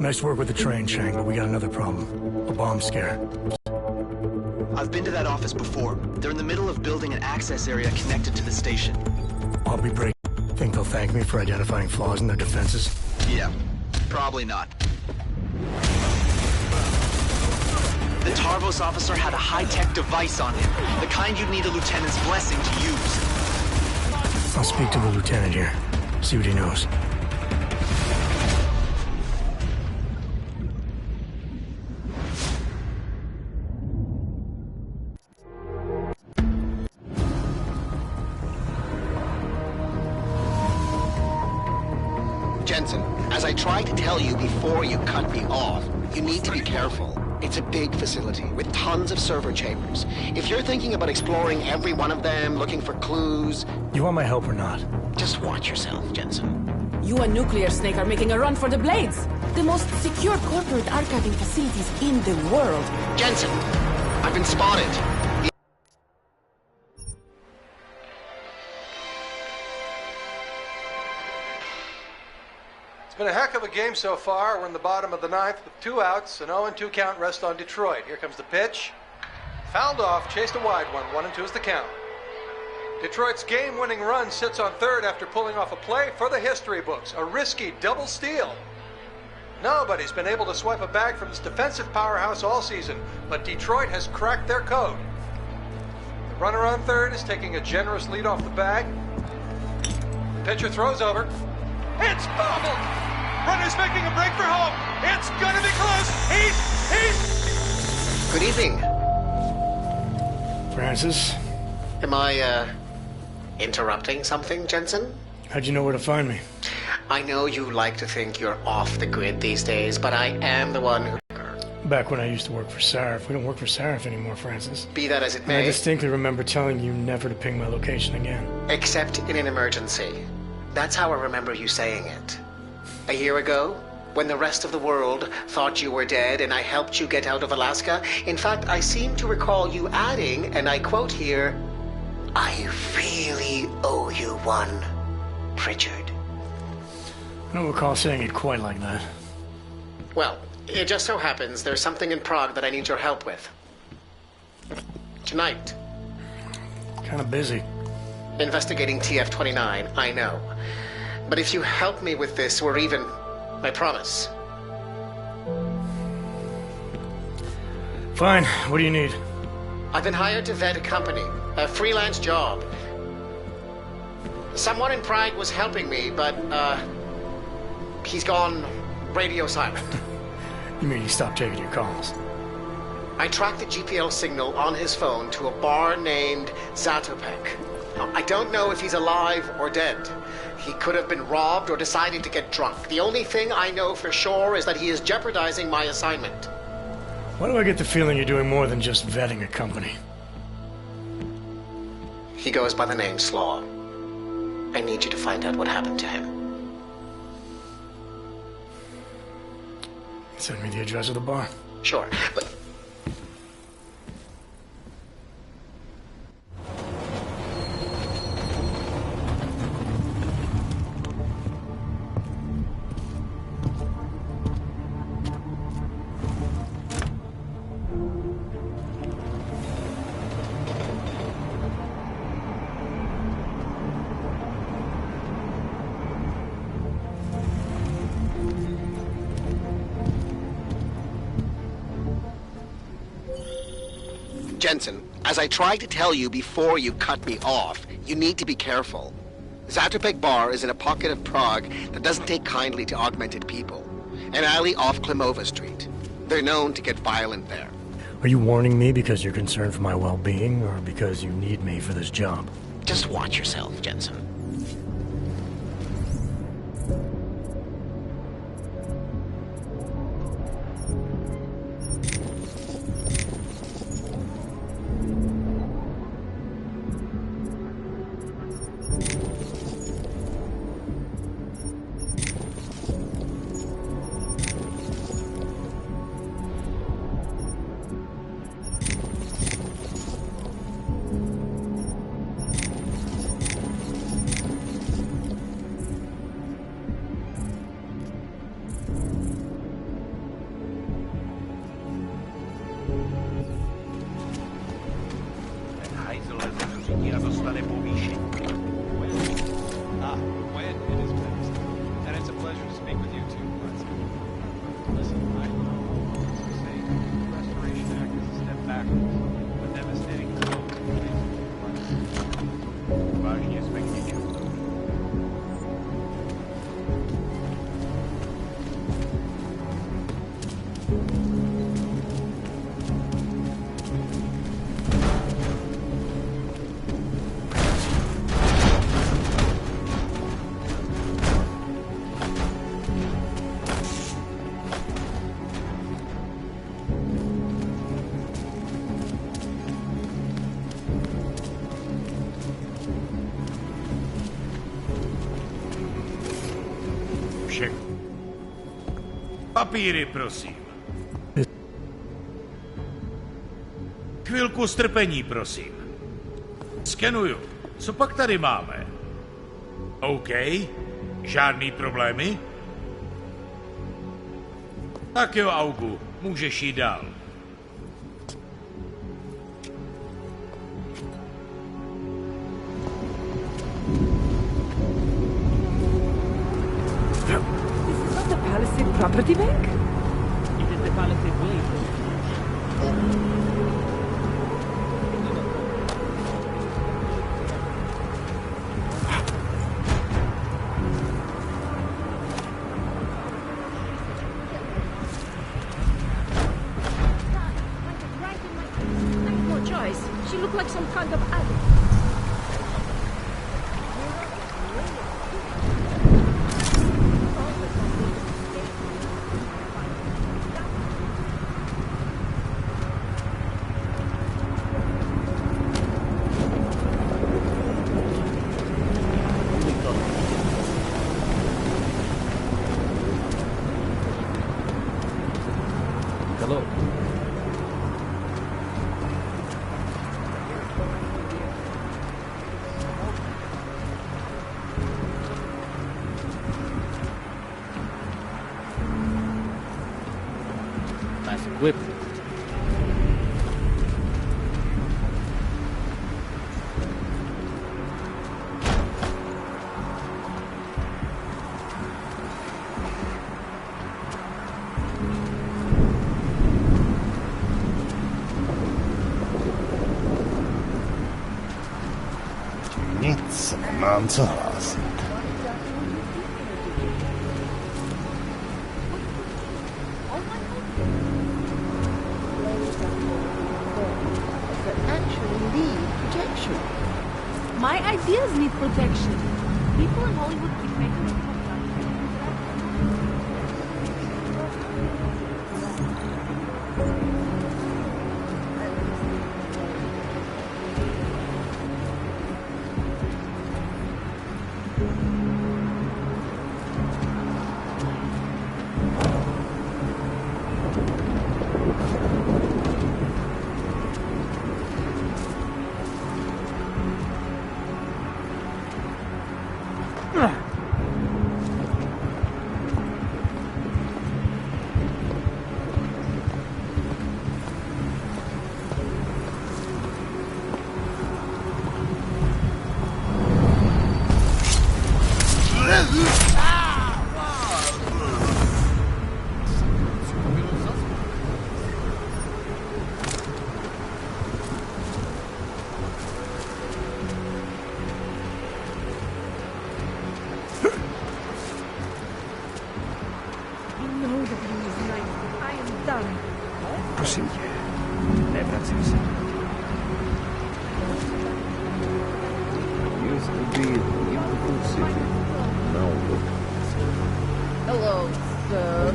Nice work with the train, Chang, but we got another problem. A bomb scare. I've been to that office before. They're in the middle of building an access area connected to the station. I'll be breaking. Think they'll thank me for identifying flaws in their defenses? Yeah, probably not. The Tarvos officer had a high-tech device on him, the kind you'd need a lieutenant's blessing to use. I'll speak to the lieutenant here, see what he knows. Jensen, as I tried to tell you before you cut me off, you need to be careful. It's a big facility with tons of server chambers. If you're thinking about exploring every one of them, looking for clues... You want my help or not? Just watch yourself, Jensen. You and Nuclear Snake are making a run for the Blades. The most secure corporate archiving facilities in the world. Jensen, I've been spotted. It's been a heck of a game so far. We're in the bottom of the ninth with 2 outs, an 0-2 count rest on Detroit. Here comes the pitch. Fouled off, chased a wide one. 1-2 is the count. Detroit's game-winning run sits on third after pulling off a play for the history books. A risky double steal. Nobody's been able to swipe a bag from this defensive powerhouse all season, but Detroit has cracked their code. The runner on third is taking a generous lead off the bag. Pitcher throws over. It's bobbled! Runner's making a break for home. It's gonna be close. He's... Good evening. Francis? Am I, interrupting something, Jensen? How'd you know where to find me? I know you like to think you're off the grid these days, but I am the one who... Back when I used to work for Sarif. We don't work for Sarif anymore, Francis. Be that as it And may... I distinctly remember telling you never to ping my location again. Except in an emergency. That's how I remember you saying it. A year ago, when the rest of the world thought you were dead and I helped you get out of Alaska, in fact, I seem to recall you adding, and I quote here, "I really owe you one, Pritchard." I don't recall saying it quite like that. Well, it just so happens there's something in Prague that I need your help with. Tonight. Kind of busy. Investigating TF-29, I know. But if you help me with this, we're even. I promise. Fine. What do you need? I've been hired to vet a company. A freelance job. Someone in Prague was helping me, but, he's gone radio silent. You mean he stopped taking your calls? I tracked the GPL signal on his phone to a bar named Zatopek. I don't know if he's alive or dead. He could have been robbed or decided to get drunk. The only thing I know for sure is that he is jeopardizing my assignment. Why do I get the feeling you're doing more than just vetting a company? He goes by the name Slaw. I need you to find out what happened to him. Send me the address of the bar. Sure, but... Jensen, as I tried to tell you before you cut me off, you need to be careful. Zatopek Bar is in a pocket of Prague that doesn't take kindly to augmented people. An alley off Klimova Street. They're known to get violent there. Are you warning me because you're concerned for my well-being, or because you need me for this job? Just watch yourself, Jensen. všechno. Papíry, prosím. Chvilku strpení, prosím. Skenuju. Co pak tady máme? OK. Žádný problémy? Tak jo, Augu. Můžeš jít dál. The Palisade Property Bank? It is the Palisade Blade. No choice. She looked like some kind of addict. Hello. Nice equipment. Nic nemám co hlásit. My ideas need protection. People in Hollywood keep making it Prosím tě, nevracím se. Used to be a beautiful city. Now look. Hello, sir.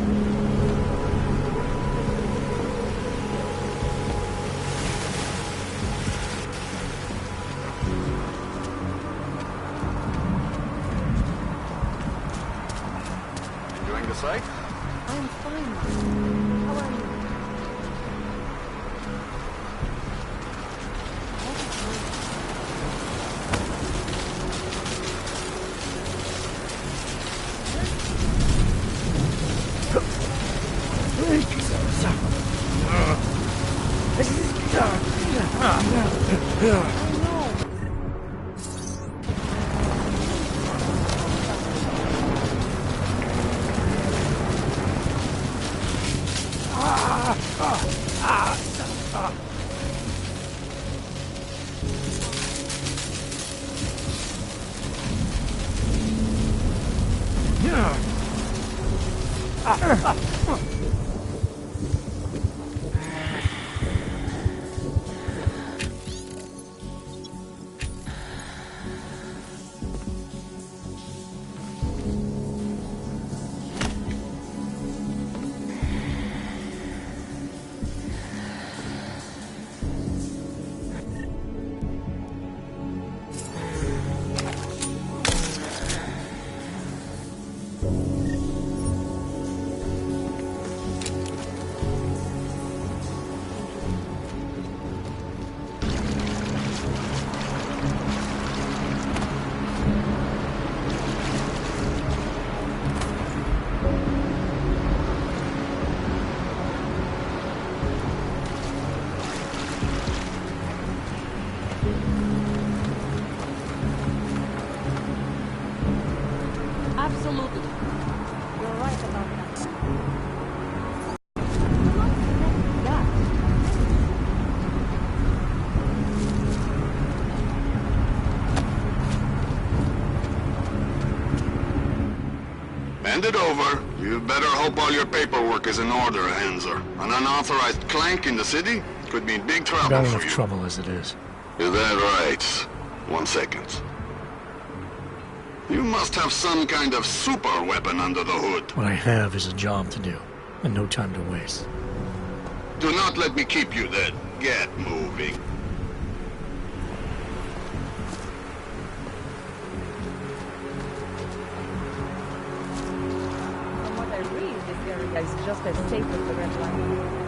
Enjoying the sight? I'm fine. How are you? Absolutely. You're right about that. Hand it over. You better hope all your paperwork is in order, Hanser. An unauthorized clank in the city could mean big trouble Got for enough you. trouble as it is. Is that right? 1 second. You must have some kind of super weapon under the hood. What I have is a job to do, and no time to waste. Do not let me keep you then. Get moving. From what I read, this area is just as safe as the Red Line.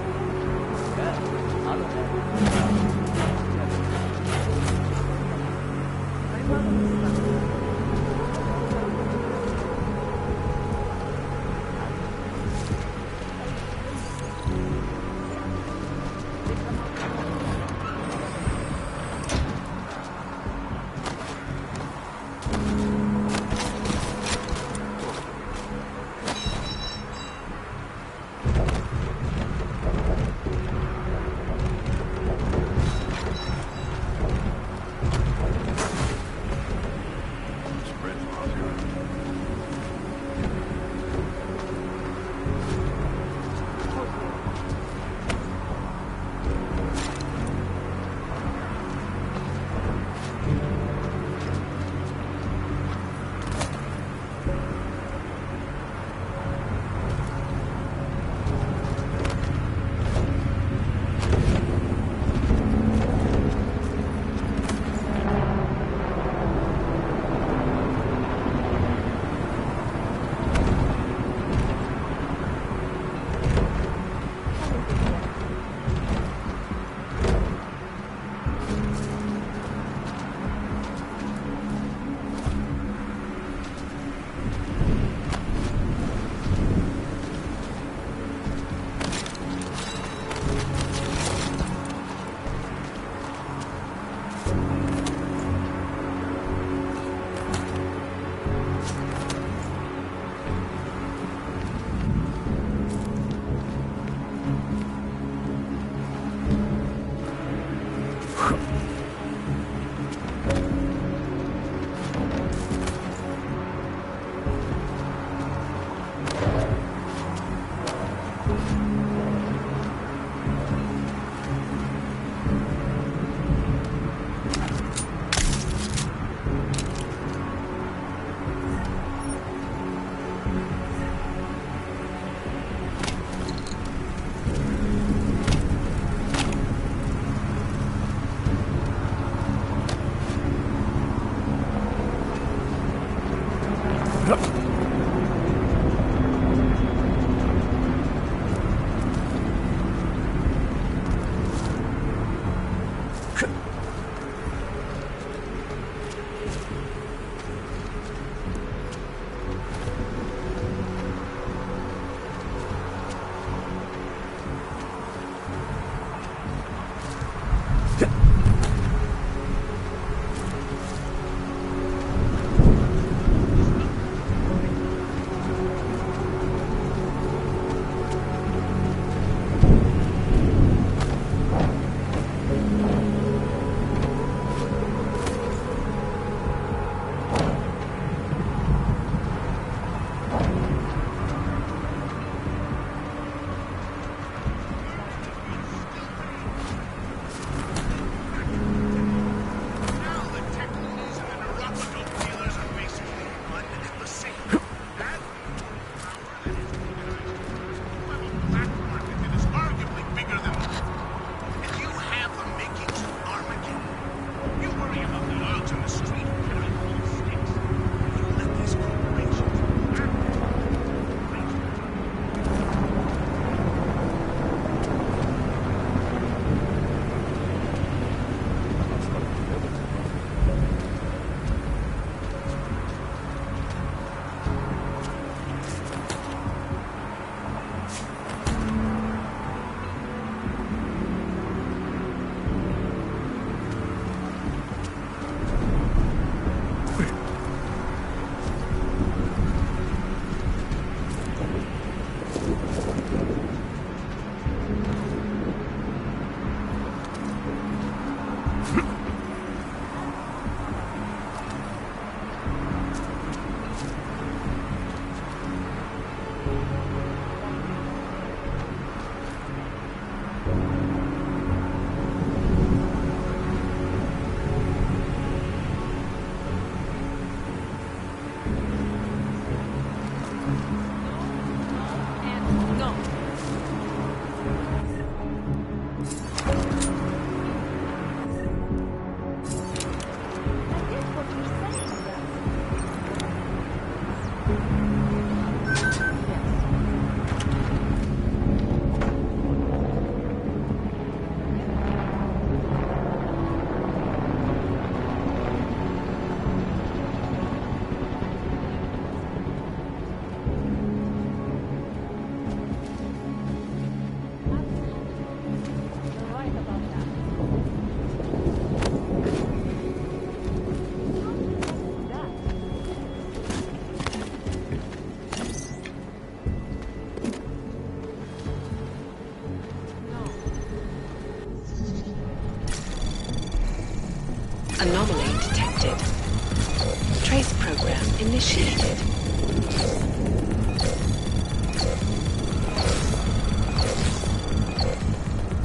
initiated.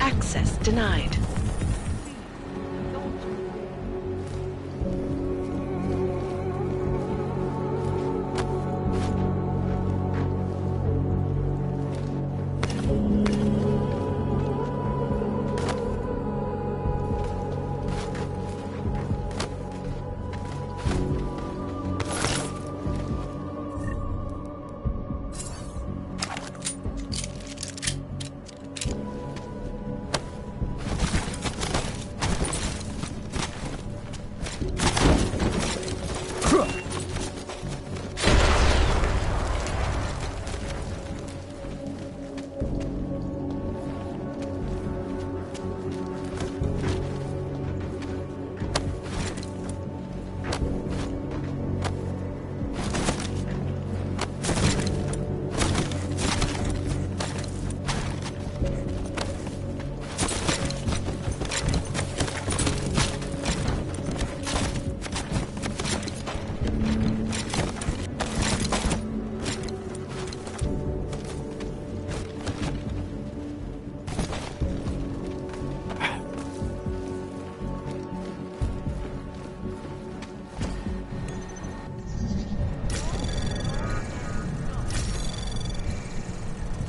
Access denied.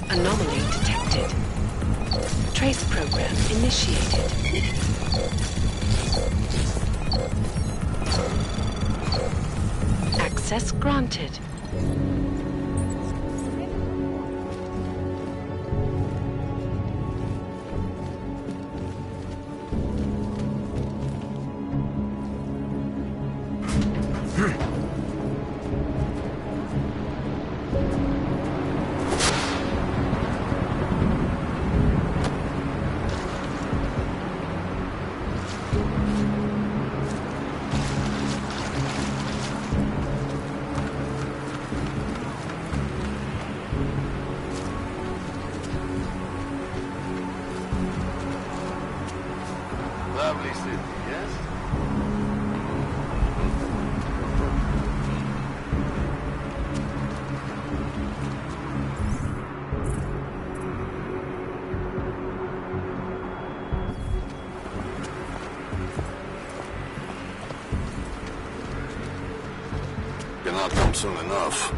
Anomaly detected. Trace program initiated. Access granted. Lovely city, yes? Cannot come soon enough.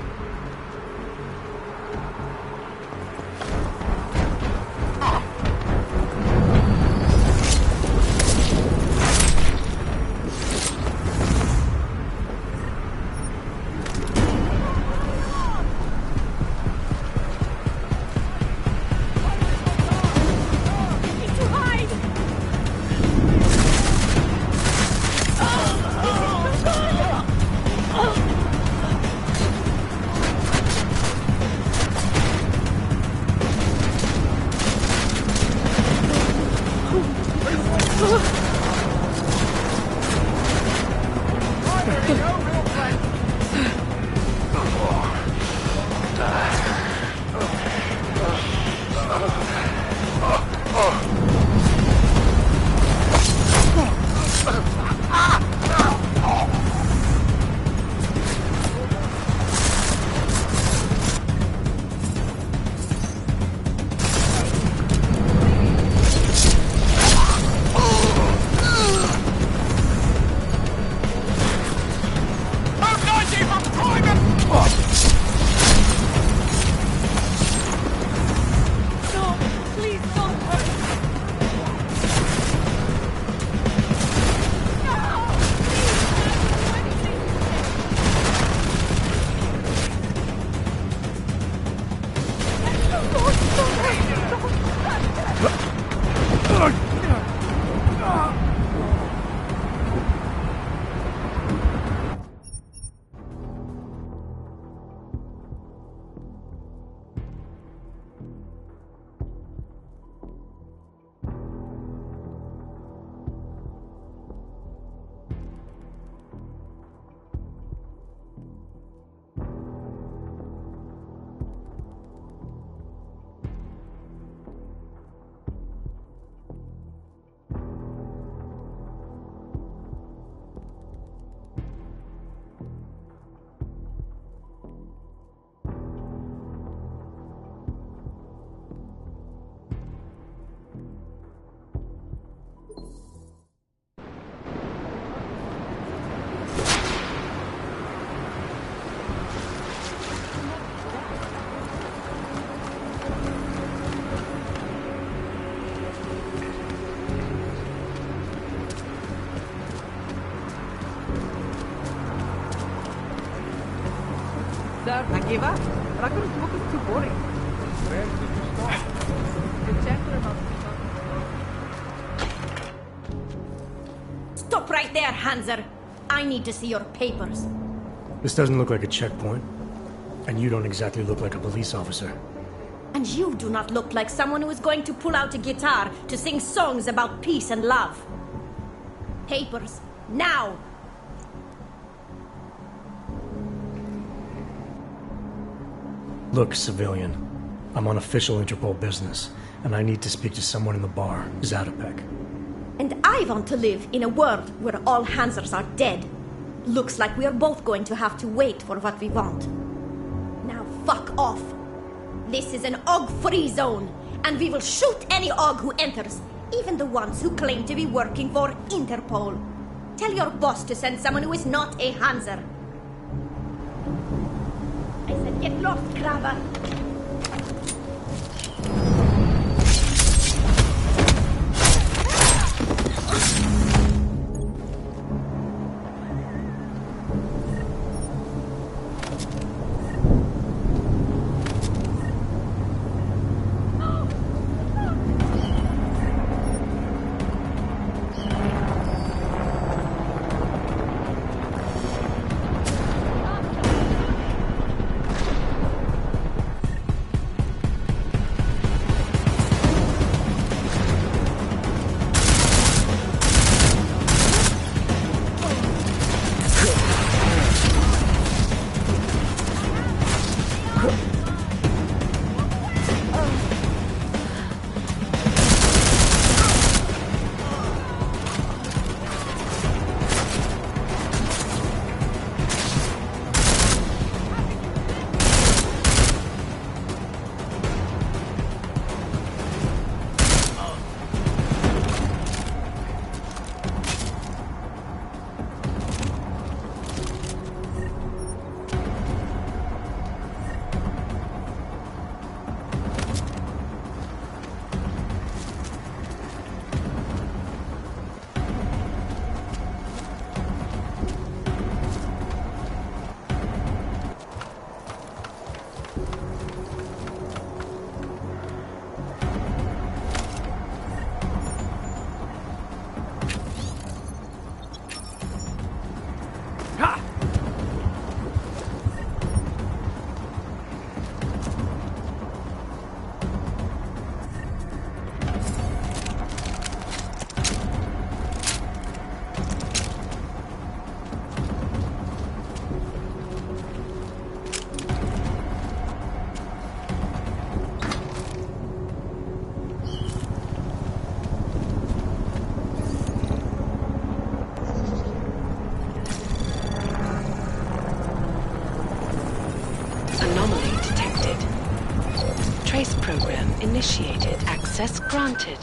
Sir, I gave up. Raccoon's book is too boring. Where did you stop? The chapter about... Stop right there, Hanser. I need to see your papers. This doesn't look like a checkpoint. And you don't exactly look like a police officer. And you do not look like someone who is going to pull out a guitar to sing songs about peace and love. Papers, now! Look, civilian. I'm on official Interpol business, and I need to speak to someone in the bar, Zatopek. And I want to live in a world where all Hansers are dead. Looks like we are both going to have to wait for what we want. Now fuck off. This is an AUG-free zone, and we will shoot any AUG who enters, even the ones who claim to be working for Interpol. Tell your boss to send someone who is not a Hanser. I said get lost, Krabber. Trace program initiated. Access granted.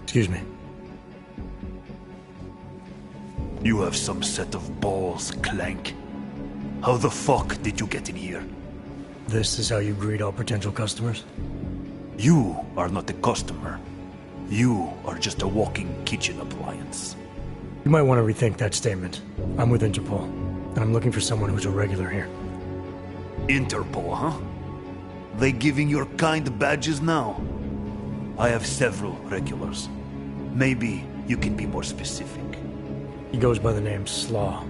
Excuse me. You have some set of balls, Clank. How the fuck did you get in here? This is how you greet all potential customers? You are not a customer. You are just a walking kitchen appliance. You might want to rethink that statement. I'm with Interpol, and I'm looking for someone who's a regular here. Interpol, huh? They giving your kind badges now? I have several regulars. Maybe you can be more specific. He goes by the name Slaw.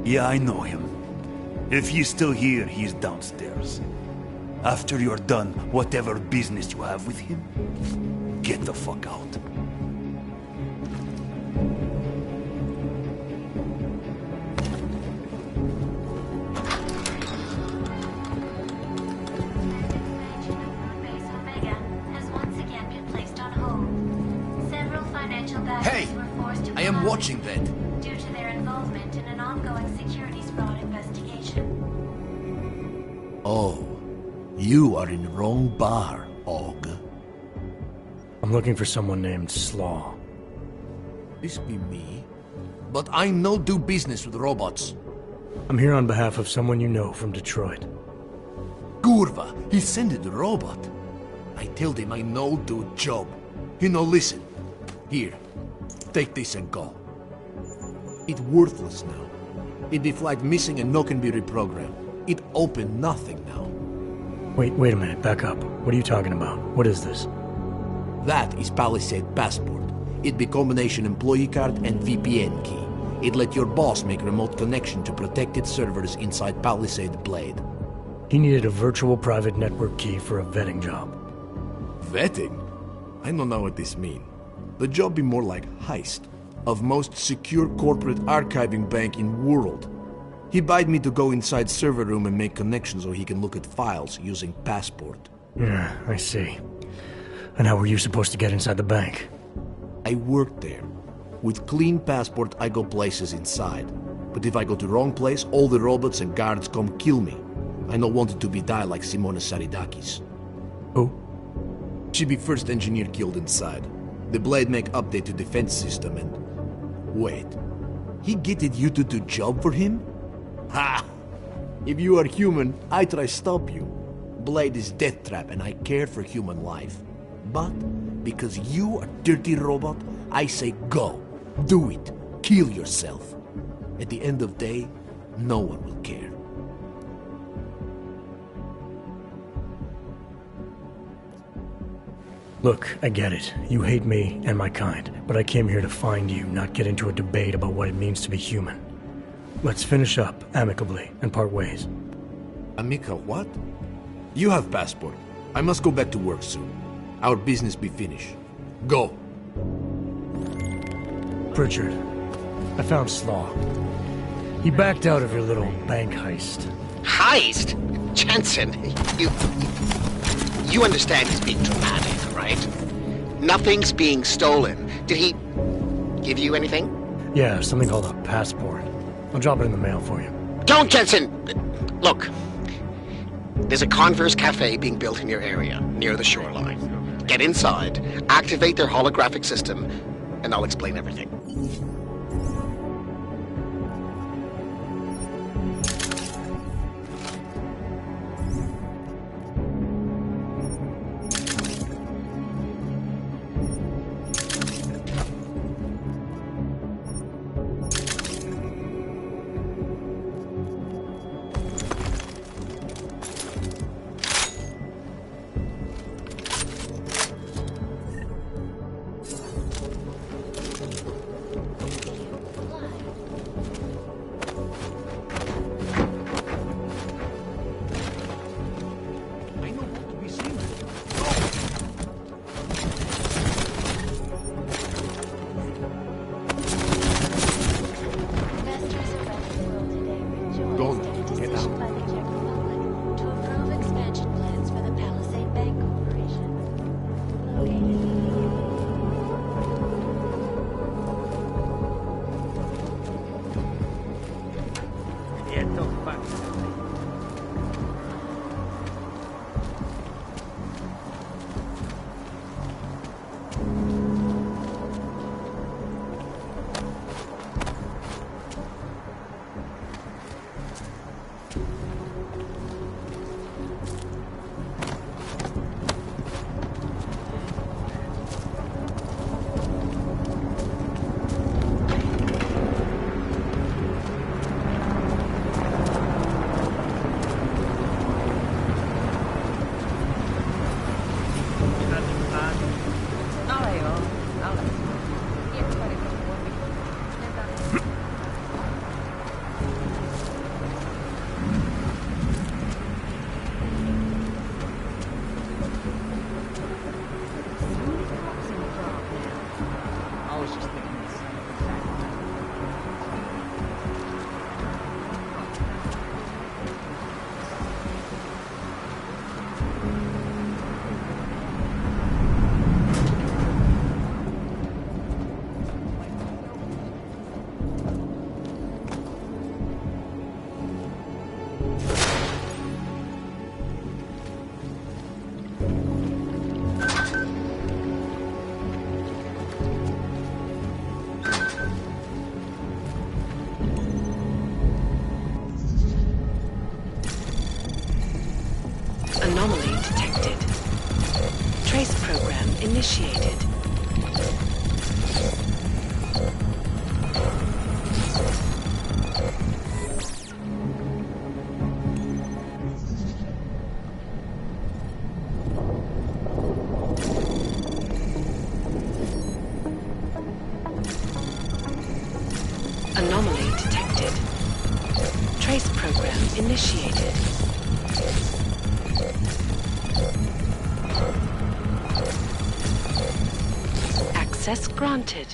Yeah, I know him. If he's still here, he's downstairs. After you're done whatever business you have with him, get the fuck out. Oh, you are in wrong bar, Og. I'm looking for someone named Slaw. This be me, but I no do business with robots. I'm here on behalf of someone you know from Detroit. Kurva, he sent the robot. I told him I no do job. He no listen. Here, take this and go. It worthless now. It be flagged missing and no can be reprogrammed. It open nothing now. Wait a minute, back up. What are you talking about? What is this? That is Palisade Passport. It be combination employee card and VPN key. It let your boss make remote connection to protected servers inside Palisade Blade. He needed a virtual private network key for a vetting job. Vetting? I don't know what this mean. The job be more like heist of most secure corporate archiving bank in world. He bid me to go inside server room and make connections so he can look at files using Passport. Yeah, I see. And how were you supposed to get inside the bank? I worked there. With clean Passport, I go places inside. But if I go to wrong place, all the robots and guards come kill me. I don't want it to be die like Simona Saridakis. Who? She be first engineer killed inside. The Blade make update to defense system and... Wait. He getted you to do job for him? Ha! If you are human, I try stop you. Blade is death trap and I care for human life. But, because you are dirty robot, I say go. Do it. Kill yourself. At the end of day, no one will care. Look, I get it. You hate me and my kind, but I came here to find you, not get into a debate about what it means to be human. Let's finish up amicably and part ways. Amica, what? You have Passport. I must go back to work soon. Our business be finished. Go. Pritchard, I found Slaw. He backed out of your little bank heist. Heist? Jensen, you understand he's being dramatic, right? Nothing's being stolen. Did he give you anything? Yeah, something called a passport. I'll drop it in the mail for you. Don't, Jensen! Look, there's a Converse cafe being built in your area, near the shoreline. Get inside, activate their holographic system, and I'll explain everything. Anomaly detected. Trace program initiated. Anomaly detected. Trace program initiated. Access granted.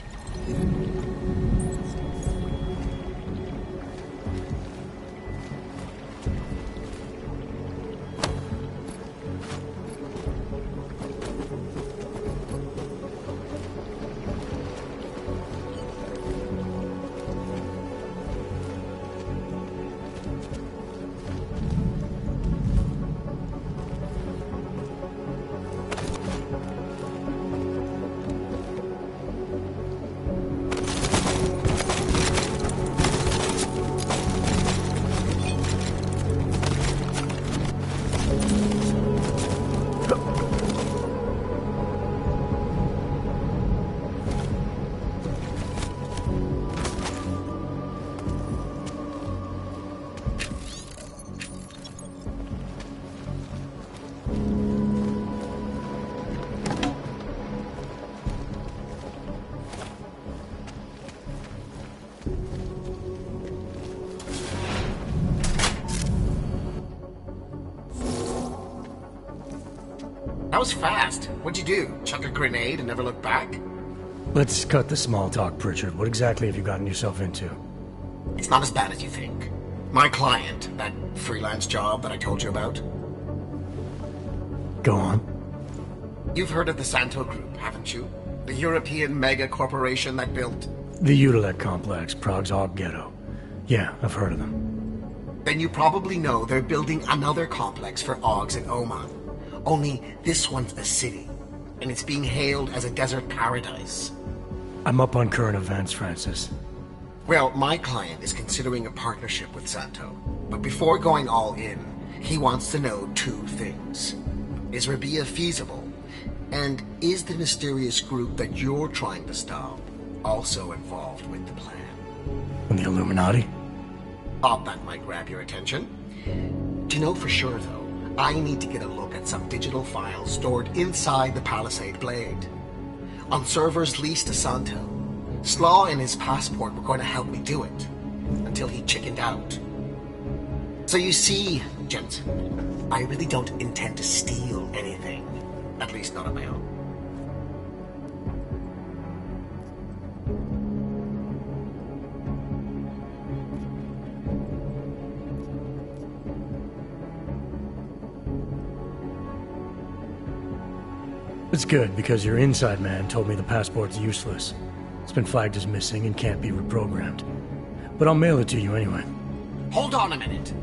That was fast. What'd you do? Chuck a grenade and never look back? Let's cut the small talk, Pritchard. What exactly have you gotten yourself into? It's not as bad as you think. My client, that freelance job that I told you about. Go on. You've heard of the Santo Group, haven't you? The European mega corporation that built... The Utilet complex, Prague's Og Ghetto. Yeah, I've heard of them. Then you probably know they're building another complex for Ogs in Oman. Only this one's a city, and it's being hailed as a desert paradise. I'm up on current events, Francis. Well, my client is considering a partnership with Santo. But before going all in, he wants to know two things. Is Rabia feasible? And is the mysterious group that you're trying to stop also involved with the plan? And the Illuminati? Thought that might grab your attention. To know for sure, though, I need to get a look at some digital files stored inside the Palisade Blade. On servers leased to Santo, Slaw and his passport were going to help me do it, until he chickened out. So you see, Jensen, I really don't intend to steal anything, at least not on my own. It's good, because your inside man told me the passport's useless. It's been flagged as missing and can't be reprogrammed. But I'll mail it to you anyway. Hold on a minute.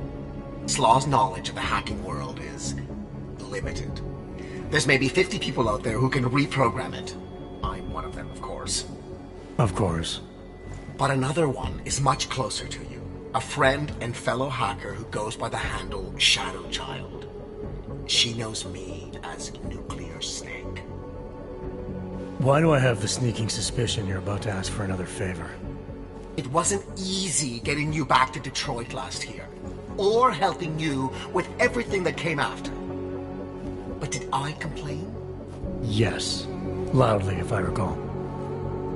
Slaw's knowledge of the hacking world is limited. There's maybe 50 people out there who can reprogram it. I'm one of them, of course. Of course. But another one is much closer to you. A friend and fellow hacker who goes by the handle Shadow Child. She knows me as Nuclear Snake. Why do I have the sneaking suspicion you're about to ask for another favor? It wasn't easy getting you back to Detroit last year, or helping you with everything that came after. But did I complain? Yes. Loudly, if I recall.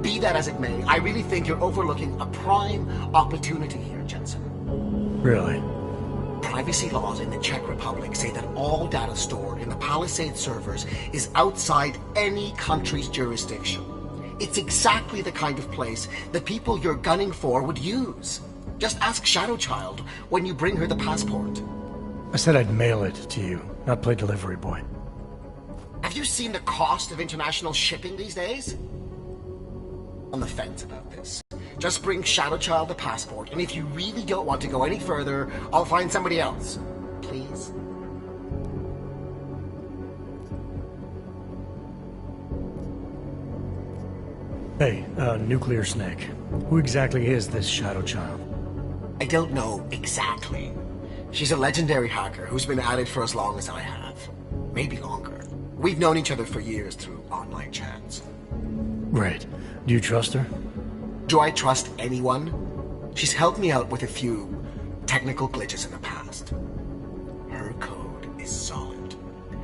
Be that as it may, I really think you're overlooking a prime opportunity here, Jensen. Really? Privacy laws in the Czech Republic say that all data stored in the Palisade servers is outside any country's jurisdiction. It's exactly the kind of place the people you're gunning for would use. Just ask Shadowchild when you bring her the passport. I said I'd mail it to you, not play delivery boy. Have you seen the cost of international shipping these days? On the fence about this. Just bring Shadowchild the passport, and if you really don't want to go any further, I'll find somebody else. Please? Hey, Nuclear Snake. Who exactly is this Shadow Child? I don't know exactly. She's a legendary hacker who's been at it for as long as I have. Maybe longer. We've known each other for years through online chats. Right. Do you trust her? Do I trust anyone? She's helped me out with a few technical glitches in the past. Her code is solid.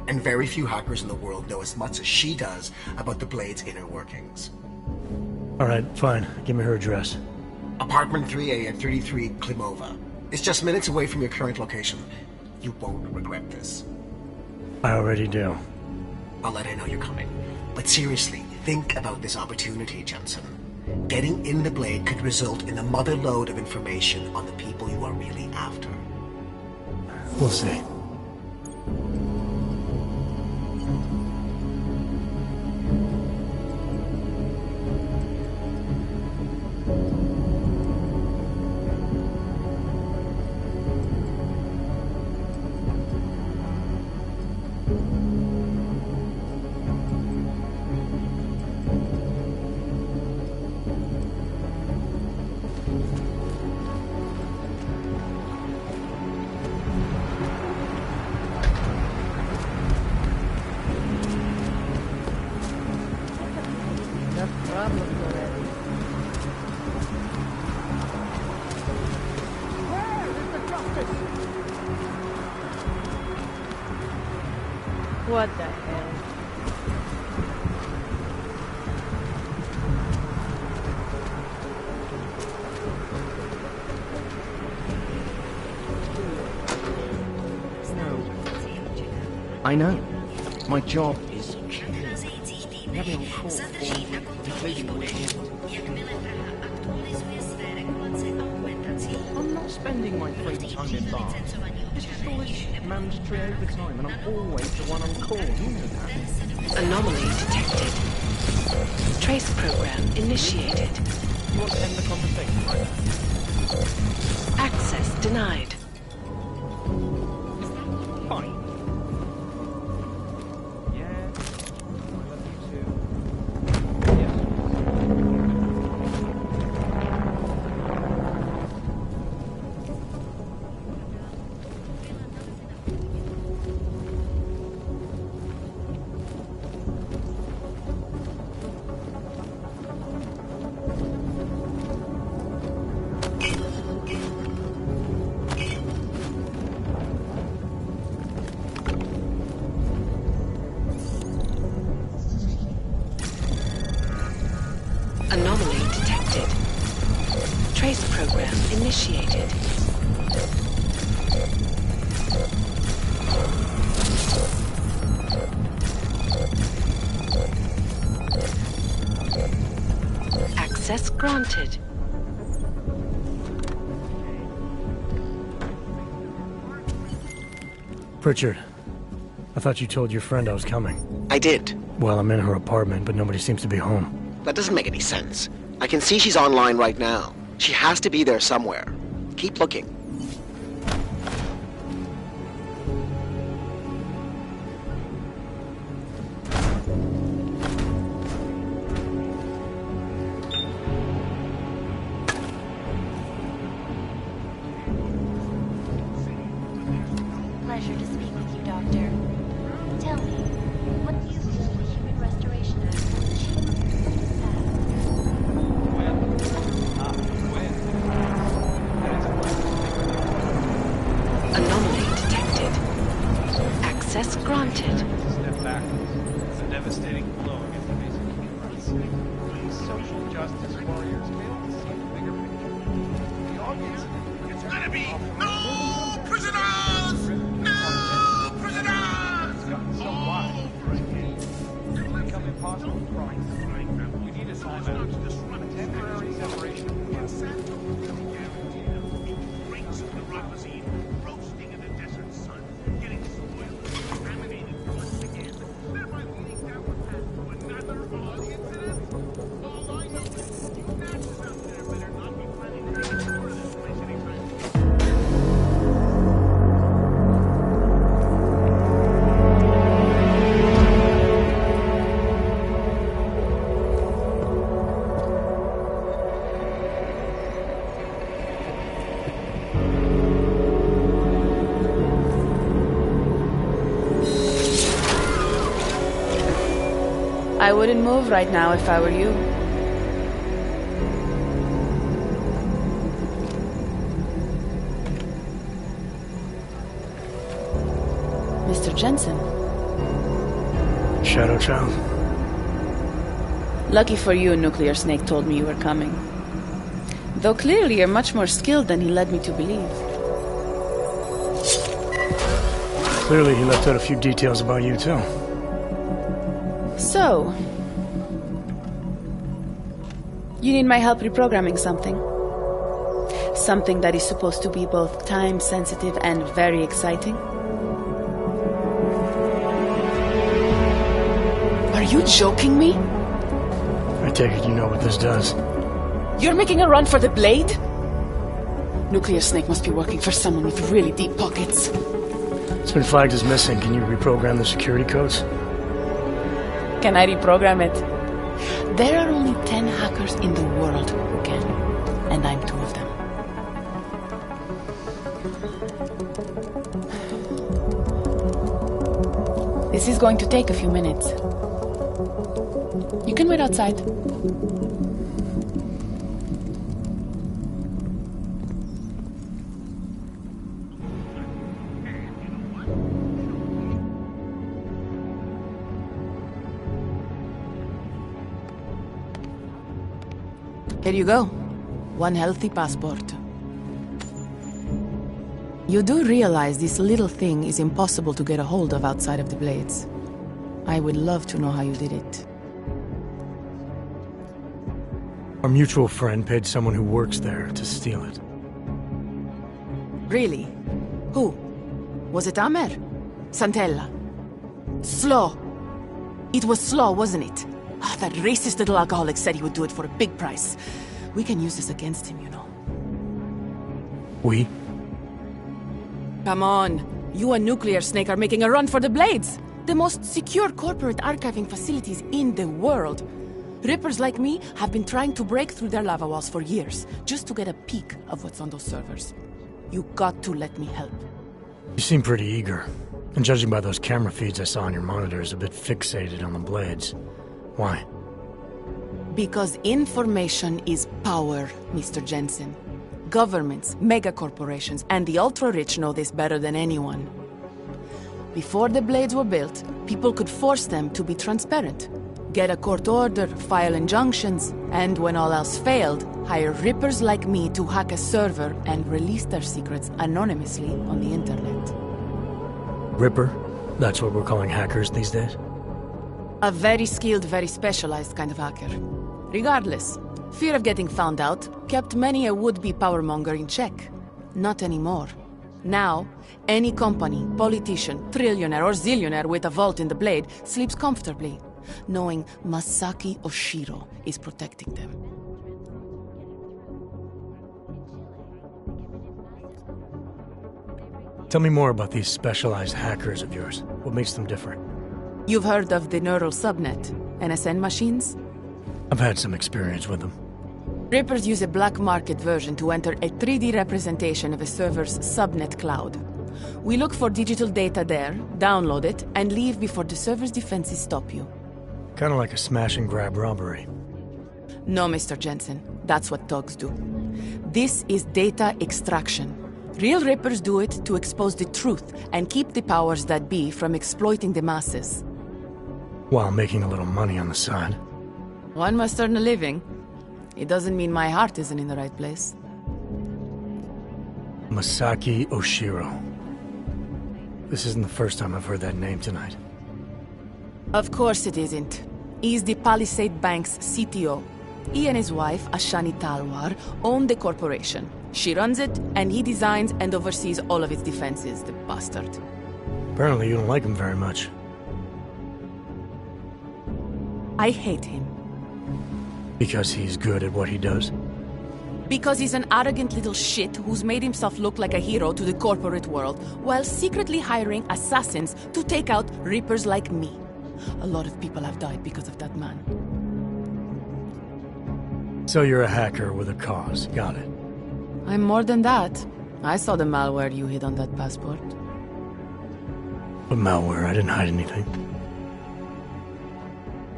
And very few hackers in the world know as much as she does about the Blade's inner workings. Alright, fine. Give me her address. Apartment 3A at 33 Klimova. It's just minutes away from your current location. You won't regret this. I already do. I'll let her know you're coming. But seriously, think about this opportunity, Jensen. Getting in the Blade could result in a mother lode of information on the people you are really after. We'll see. What the hell? I know. My job is never on call, including weekends. I'm not spending my free time in bars. It's just all this mandatory overtime, and I'm always the one on call. You know that. Anomaly detected. Trace program initiated. You want to end the conversation right now? Access denied. Fine. Yeah. I love you too. Yes. Anomaly detected. Trace program initiated. Access granted. Pritchard, I thought you told your friend I was coming. I did. Well, I'm in her apartment, but nobody seems to be home. That doesn't make any sense. I can see she's online right now. She has to be there somewhere. Keep looking. Pleasure to speak with you, Doctor. Tell me, what do you feel the Human Restoration Act will achieve? Anomaly detected. Access granted. Step backwards. It's a devastating blow against the basic human rights. These social justice warriors fail to see the bigger picture. The audience is gonna be no prisoners! No prisoners! It's gotten so wide. It's become impossible to cross. We need a timeout. A temporary separation of powers. I wouldn't move right now if I were you. Mr. Jensen. Shadow Child? Lucky for you, Nuclear Snake told me you were coming. Though clearly you're much more skilled than he led me to believe. Clearly he left out a few details about you, too. So... you need my help reprogramming something. Something that is supposed to be both time-sensitive and very exciting. Are you joking me? I take it you know what this does. You're making a run for the blade? Nuclear Snake must be working for someone with really deep pockets. It's been flagged as missing. Can you reprogram the security codes? Can I reprogram it? There are only 10 hackers in the world who can. And I'm 2 of them. This is going to take a few minutes. You can wait outside. Here you go. 1 healthy passport. You do realize this little thing is impossible to get a hold of outside of the Blades. I would love to know how you did it. Our mutual friend paid someone who works there to steal it. Really? Who? Was it Amer? Santella? Slow. It was Slow, wasn't it? Ah, that racist little alcoholic said he would do it for a big price. We can use this against him, you know. We? Come on. You and Nuclear Snake are making a run for the Blades. The most secure corporate archiving facilities in the world. Rippers like me have been trying to break through their lava walls for years, just to get a peek of what's on those servers. You got to let me help. You seem pretty eager. And judging by those camera feeds I saw on your monitors, a bit fixated on the Blades. Why? Because information is power, Mr. Jensen. Governments, megacorporations, and the ultra-rich know this better than anyone. Before the Blades were built, people could force them to be transparent. Get a court order, file injunctions, and when all else failed, hire rippers like me to hack a server and release their secrets anonymously on the internet. Ripper? That's what we're calling hackers these days? A very skilled, very specialized kind of hacker. Regardless, fear of getting found out kept many a would-be powermonger in check. Not anymore. Now, any company, politician, trillionaire or zillionaire with a vault in the Blade sleeps comfortably, knowing Masaki Oshiro is protecting them. Tell me more about these specialized hackers of yours. What makes them different? You've heard of the neural subnet, NSN machines? I've had some experience with them. Rippers use a black market version to enter a 3D representation of a server's subnet cloud. We look for digital data there, download it, and leave before the server's defenses stop you. Kind of like a smash and grab robbery. No, Mr. Jensen. That's what thugs do. This is data extraction. Real Rippers do it to expose the truth and keep the powers that be from exploiting the masses. While making a little money on the side. One must earn a living. It doesn't mean my heart isn't in the right place. Masaki Oshiro. This isn't the first time I've heard that name tonight. Of course it isn't. He's the Palisade Bank's CTO. He and his wife, Ashani Talwar, own the corporation. She runs it, and he designs and oversees all of its defenses, the bastard. Apparently you don't like him very much. I hate him. Because he's good at what he does? Because he's an arrogant little shit who's made himself look like a hero to the corporate world, while secretly hiring assassins to take out Rippers like me. A lot of people have died because of that man. So you're a hacker with a cause, got it. I'm more than that. I saw the malware you hid on that passport. But malware, I didn't hide anything.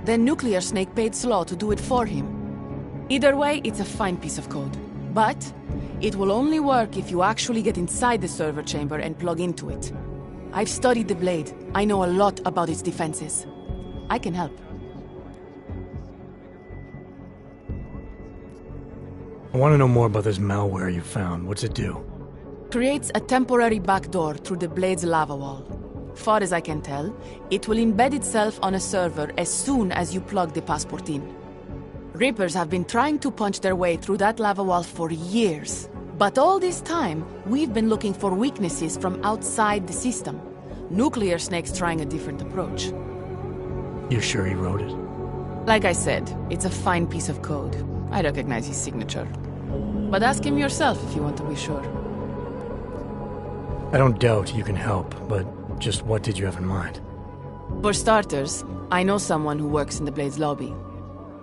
Then Nuclear Snake paid Slaw to do it for him. Either way, it's a fine piece of code. But it will only work if you actually get inside the server chamber and plug into it. I've studied the Blade. I know a lot about its defenses. I can help. I want to know more about this malware you found. What's it do? Creates a temporary backdoor through the Blade's lava wall. Far as I can tell, it will embed itself on a server as soon as you plug the passport in. Reapers have been trying to punch their way through that lava wall for years. But all this time, we've been looking for weaknesses from outside the system. Nuclear Snake's trying a different approach. You're sure he wrote it? Like I said, it's a fine piece of code. I recognize his signature. But ask him yourself if you want to be sure. I don't doubt you can help, but just what did you have in mind? For starters, I know someone who works in the Blade's lobby.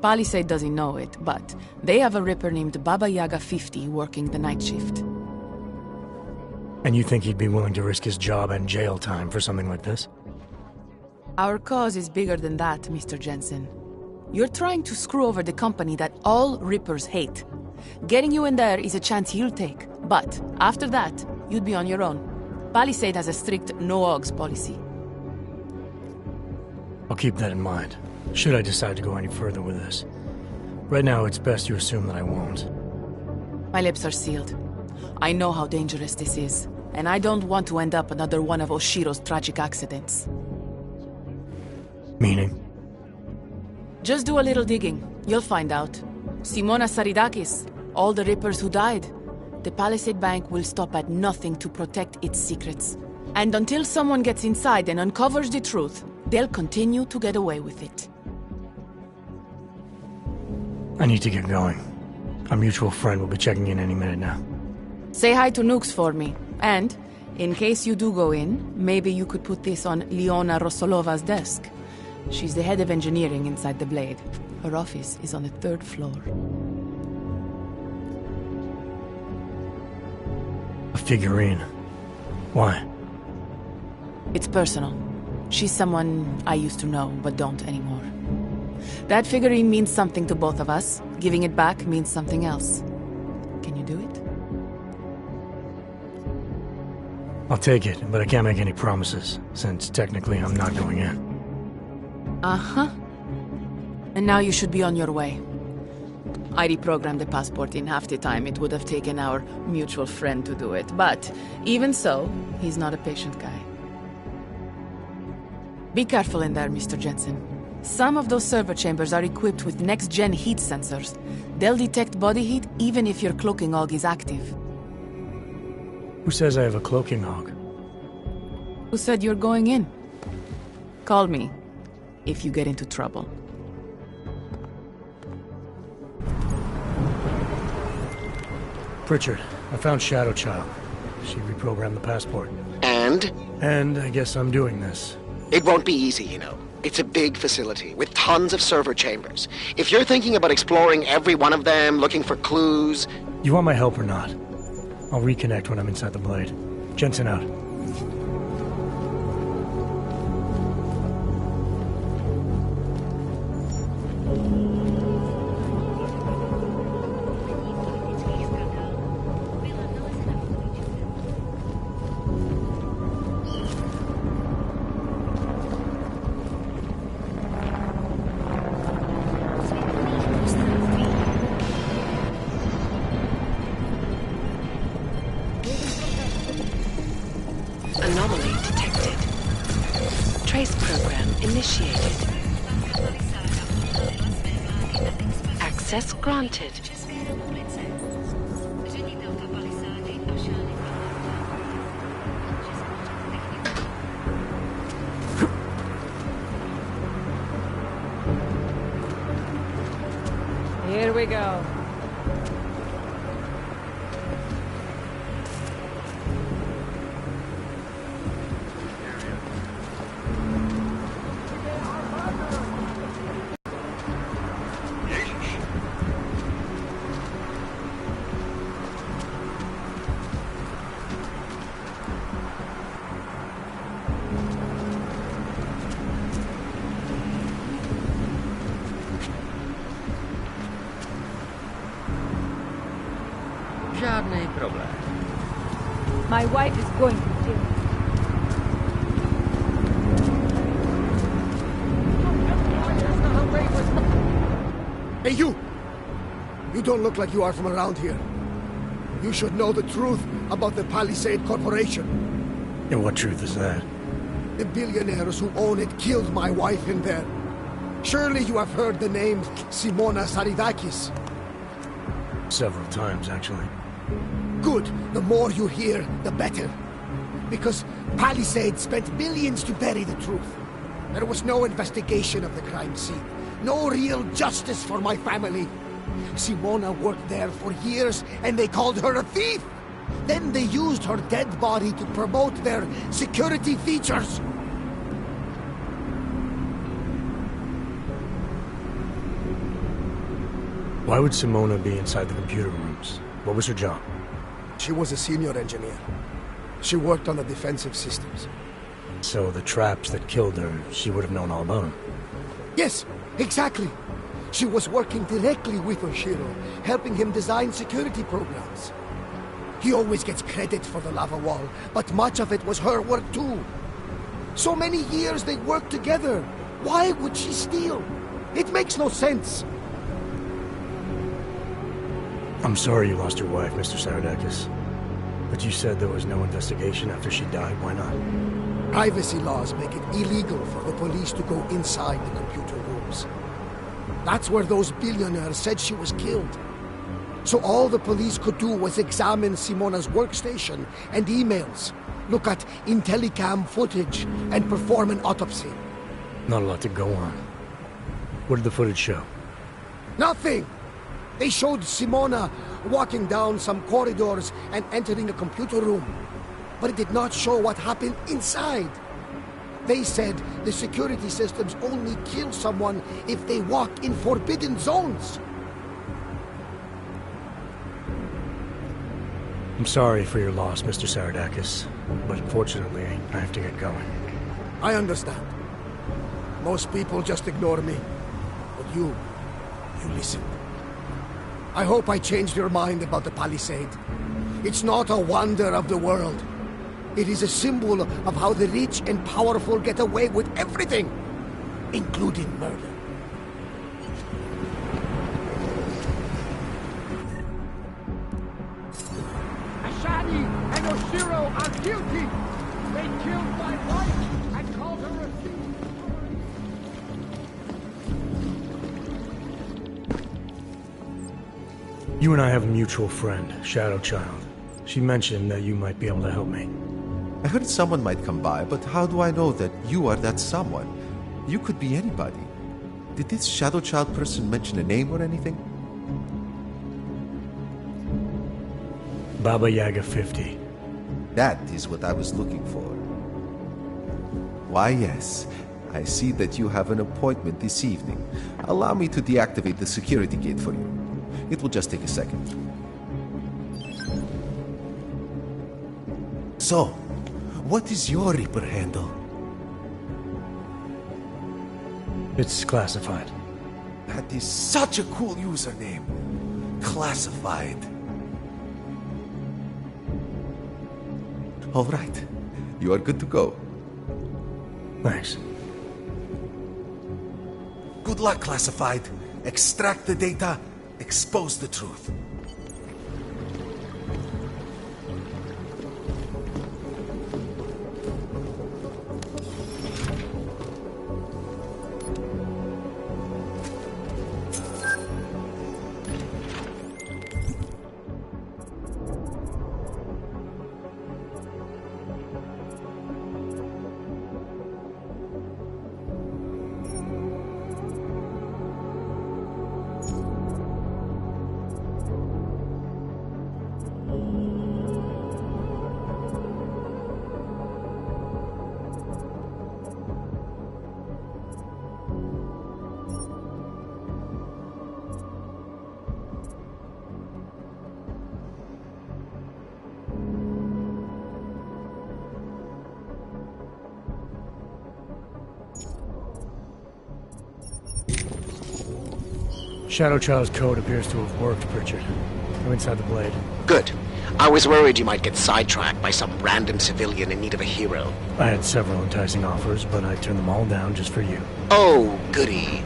Palisade doesn't know it, but they have a Ripper named Baba Yaga 50 working the night shift. And you think he'd be willing to risk his job and jail time for something like this? Our cause is bigger than that, Mr. Jensen. You're trying to screw over the company that all Rippers hate. Getting you in there is a chance he'll take, but after that, you'd be on your own. Palisade has a strict no-ogs policy. I'll keep that in mind, should I decide to go any further with this. Right now, it's best you assume that I won't. My lips are sealed. I know how dangerous this is, and I don't want to end up another one of Oshiro's tragic accidents. Meaning? Just do a little digging. You'll find out. Simona Saridakis, all the Rippers who died. The Palisade Bank will stop at nothing to protect its secrets. And until someone gets inside and uncovers the truth, they'll continue to get away with it. I need to get going. Our mutual friend will be checking in any minute now. Say hi to Nukes for me. And, in case you do go in, maybe you could put this on Leona Rosolova's desk. She's the head of engineering inside the Blade. Her office is on the 3rd floor. A figurine. Why? It's personal. She's someone I used to know, but don't anymore. That figurine means something to both of us. Giving it back means something else. Can you do it? I'll take it, but I can't make any promises, since technically I'm not going in. Uh-huh. And now you should be on your way. I reprogrammed the passport in half the time it would have taken our mutual friend to do it, but even so, he's not a patient guy. Be careful in there, Mr. Jensen. Some of those server chambers are equipped with next-gen heat sensors. They'll detect body heat even if your cloaking og is active. Who says I have a cloaking og? Who said you're going in? Call me if you get into trouble. Pritchard, I found Shadow Child. She reprogrammed the passport. And? And I guess I'm doing this. It won't be easy, you know. It's a big facility with tons of server chambers. If you're thinking about exploring every one of them, looking for clues... You want my help or not? I'll reconnect when I'm inside the Blade. Jensen out. Anomaly detected. Trace program initiated. Access granted. Here we go. problém. My wife is going to jail. Hey, you! You don't look like you are from around here. You should know the truth about the Palisade Corporation. And what truth is that? The billionaires who own it killed my wife in there. Surely you have heard the name Simona Saridakis. Several times, actually. Good. The more you hear, the better. Because Palisade spent millions to bury the truth. There was no investigation of the crime scene. No real justice for my family. Simona worked there for years, and they called her a thief! Then they used her dead body to promote their security features! Why would Simona be inside the computer rooms? What was her job? She was a senior engineer. She worked on the defensive systems. So the traps that killed her, she would have known all about them. Yes, exactly! She was working directly with Oshiro, helping him design security programs. He always gets credit for the lava wall, but much of it was her work too. So many years they worked together. Why would she steal? It makes no sense. I'm sorry you lost your wife, Mr. Saridakis. But you said there was no investigation after she died. Why not? Privacy laws make it illegal for the police to go inside the computer rooms. That's where those billionaires said she was killed. So all the police could do was examine Simona's workstation and emails, look at Intellicam footage, and perform an autopsy. Not a lot to go on. What did the footage show? Nothing! They showed Simona walking down some corridors and entering a computer room. But it did not show what happened inside. They said the security systems only kill someone if they walk in forbidden zones. I'm sorry for your loss, Mr. Saridakis, but unfortunately, I have to get going. I understand. Most people just ignore me. But you listened. I hope I changed your mind about the Palisade. It's not a wonder of the world. It is a symbol of how the rich and powerful get away with everything, including murder. Ashani and Oshiro are guilty! They killed my wife and called her a thief! You and I have a mutual friend, Shadow Child. She mentioned that you might be able to help me. I heard someone might come by, but how do I know that you are that someone? You could be anybody. Did this Shadow Child person mention a name or anything? Baba Yaga 50. That is what I was looking for. Why, yes. I see that you have an appointment this evening. Allow me to deactivate the security gate for you. It will just take a second. So, what is your Reaper handle? It's classified. That is such a cool username. Classified. All right. You are good to go. Thanks. Good luck, Classified. Extract the data, expose the truth. Shadow Child's code appears to have worked, Pritchard. I'm inside the Blade. Good. I was worried you might get sidetracked by some random civilian in need of a hero. I had several enticing offers, but I turned them all down just for you. Oh, goody.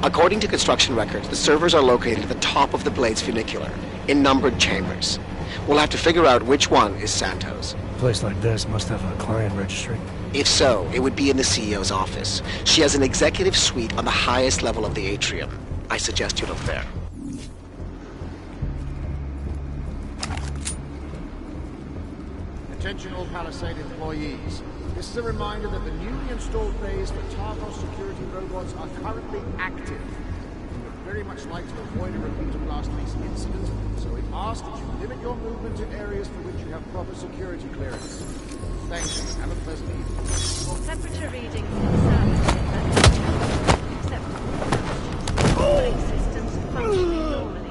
According to construction records, the servers are located at the top of the Blade's funicular, in numbered chambers. We'll have to figure out which one is Santos. A place like this must have a client registry. If so, it would be in the CEO's office. She has an executive suite on the highest level of the atrium. I suggest you look there. Attention all Palisade employees. This is a reminder that the newly installed bays for Targos security robots are currently active. We would very much like to avoid a repeat of last week's incident, so we ask that you limit your movement to areas for which you have proper security clearance. Thank you. Have a pleasant evening. Temperature readings in acceptable. Cooling systems functioning normally.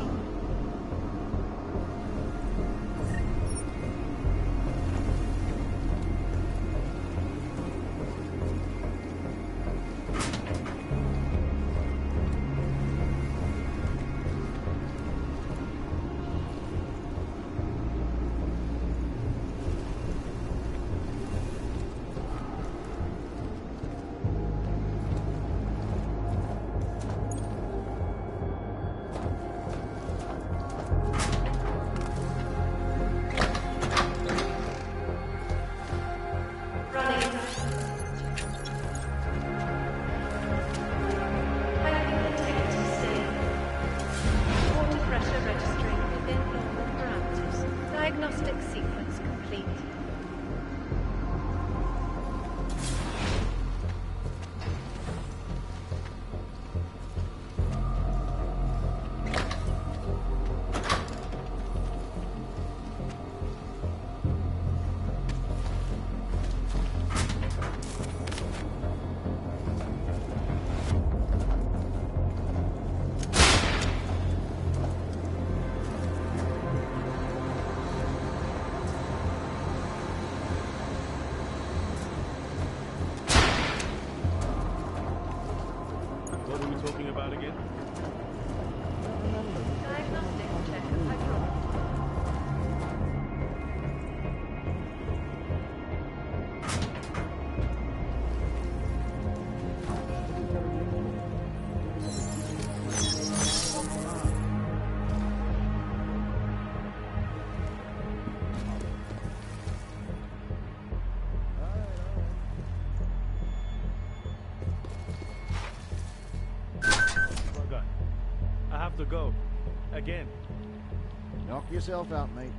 Diagnostic sequence complete. What are we talking about again? Diagnostic check of hydraulic. I have to go. Again. Knock yourself out, mate.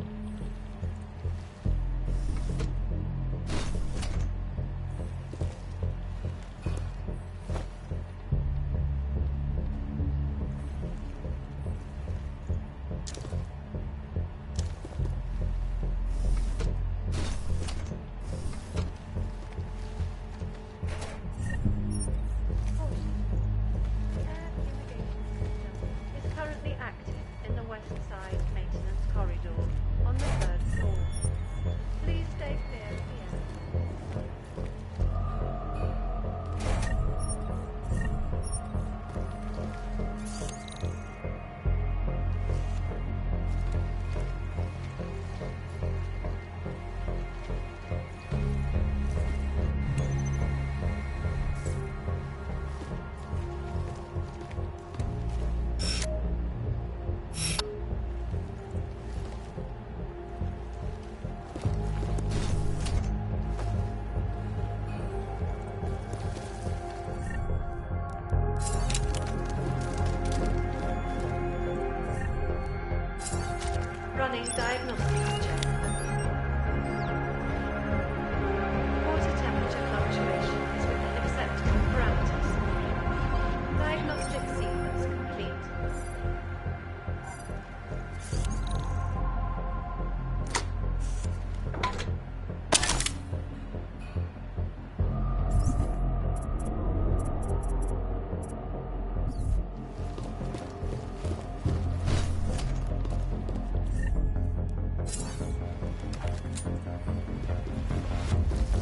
Is currently active in the west side maintenance corridor on the 3rd floor. Please stay clear of the end. Running diagnostic check. Water temperature fluctuation is within acceptable parameters. Diagnostic sequence complete.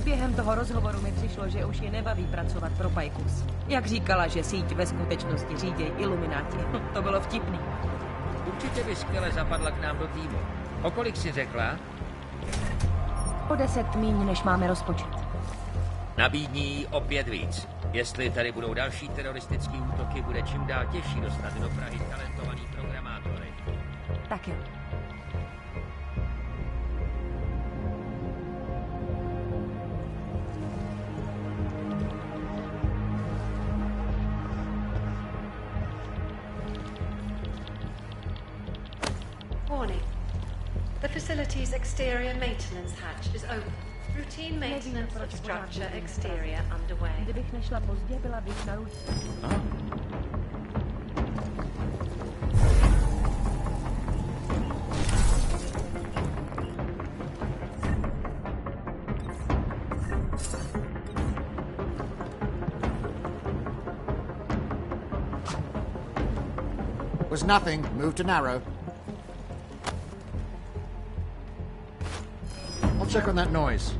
Během toho rozhovoru mi přišlo, že už je nebaví pracovat pro Pajkus. Jak říkala, že síť ve skutečnosti řídějí ilumináti. To bylo vtipný. Určitě by skvěle zapadla k nám do týmu. O kolik si řekla? O 10 míň, než máme rozpočet. Nabídni jí o 5 víc. Jestli tady budou další teroristické útoky, bude čím dál těžší dostat do Prahy talentovaný programátory. Tak jo. Warning. The facility's exterior maintenance hatch is open. Routine maintenance of structure exterior underway. Kdybych nešla pozdě, byla bych na ruce. Was nothing. Move to narrow. I'll check on that noise.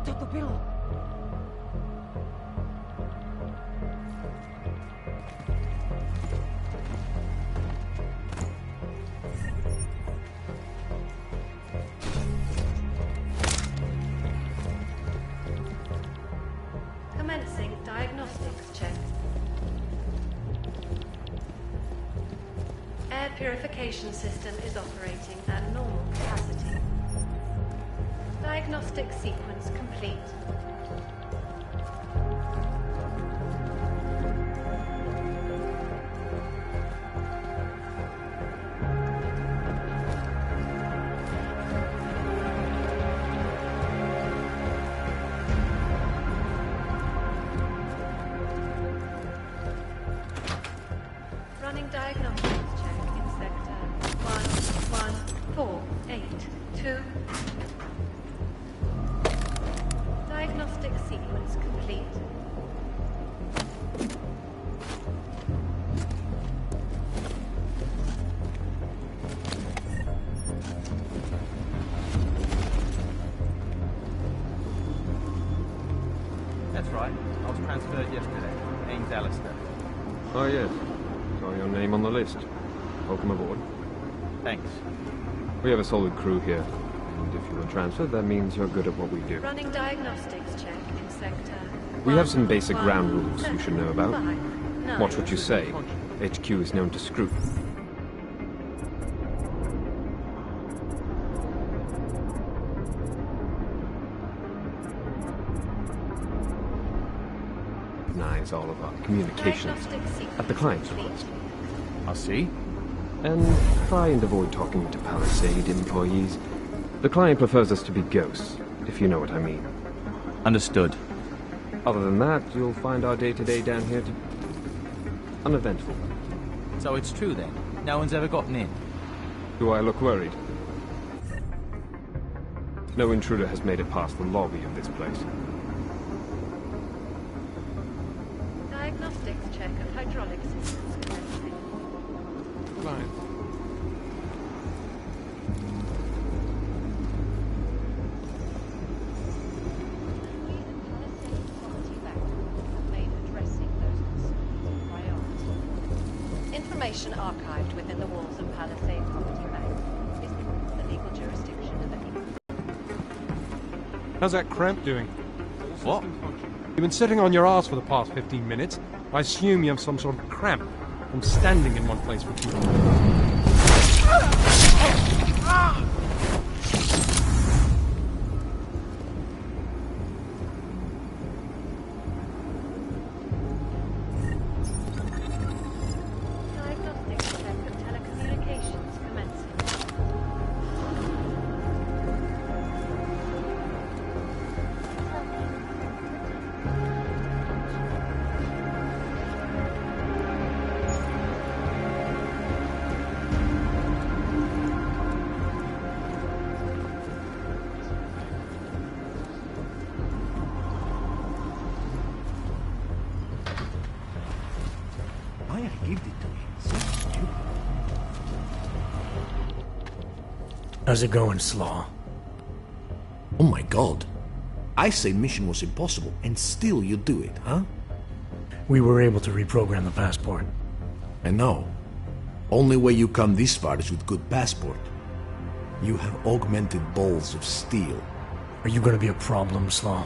Co to bylo? Commencing diagnostics check. Air purification system is operating at normal capacity. Diagnostic sequence complete. Running diagnostics check in sector 11482. Diagnostic sequence complete. That's right. I was transferred yesterday. Name's Alistair. Oh, yes. Saw your name on the list. Welcome aboard. Thanks. We have a solid crew here. And if you were transferred, that means you're good at what we do. Running diagnostics check in sector. We have some basic ground rules you should know about. 5, Watch what you say. HQ is known to screw. Recognize all of our communications at the client's request. I see. And try and avoid talking to Palisade employees. The client prefers us to be ghosts, if you know what I mean. Understood. Other than that, you'll find our day-to-day down here to uneventful. So it's true then? No one's ever gotten in? Do I look worried? No intruder has made it past the lobby of this place. Diagnostics check of hydraulic systems commencing. Fine. Information archived within the walls of Palisade Property Bank is the legal jurisdiction of any. How's that cramp doing? What? You've been sitting on your ass for the past 15 minutes. I assume you have some sort of cramp from standing in one place for too long. Diagnostics check of telecommunications commencing. How's it going, Slaw? Oh my god. I say mission was impossible, and still you do it, huh? We were able to reprogram the passport. I know. Only way you come this far is with good passport. You have augmented balls of steel. Are you gonna be a problem, Slaw?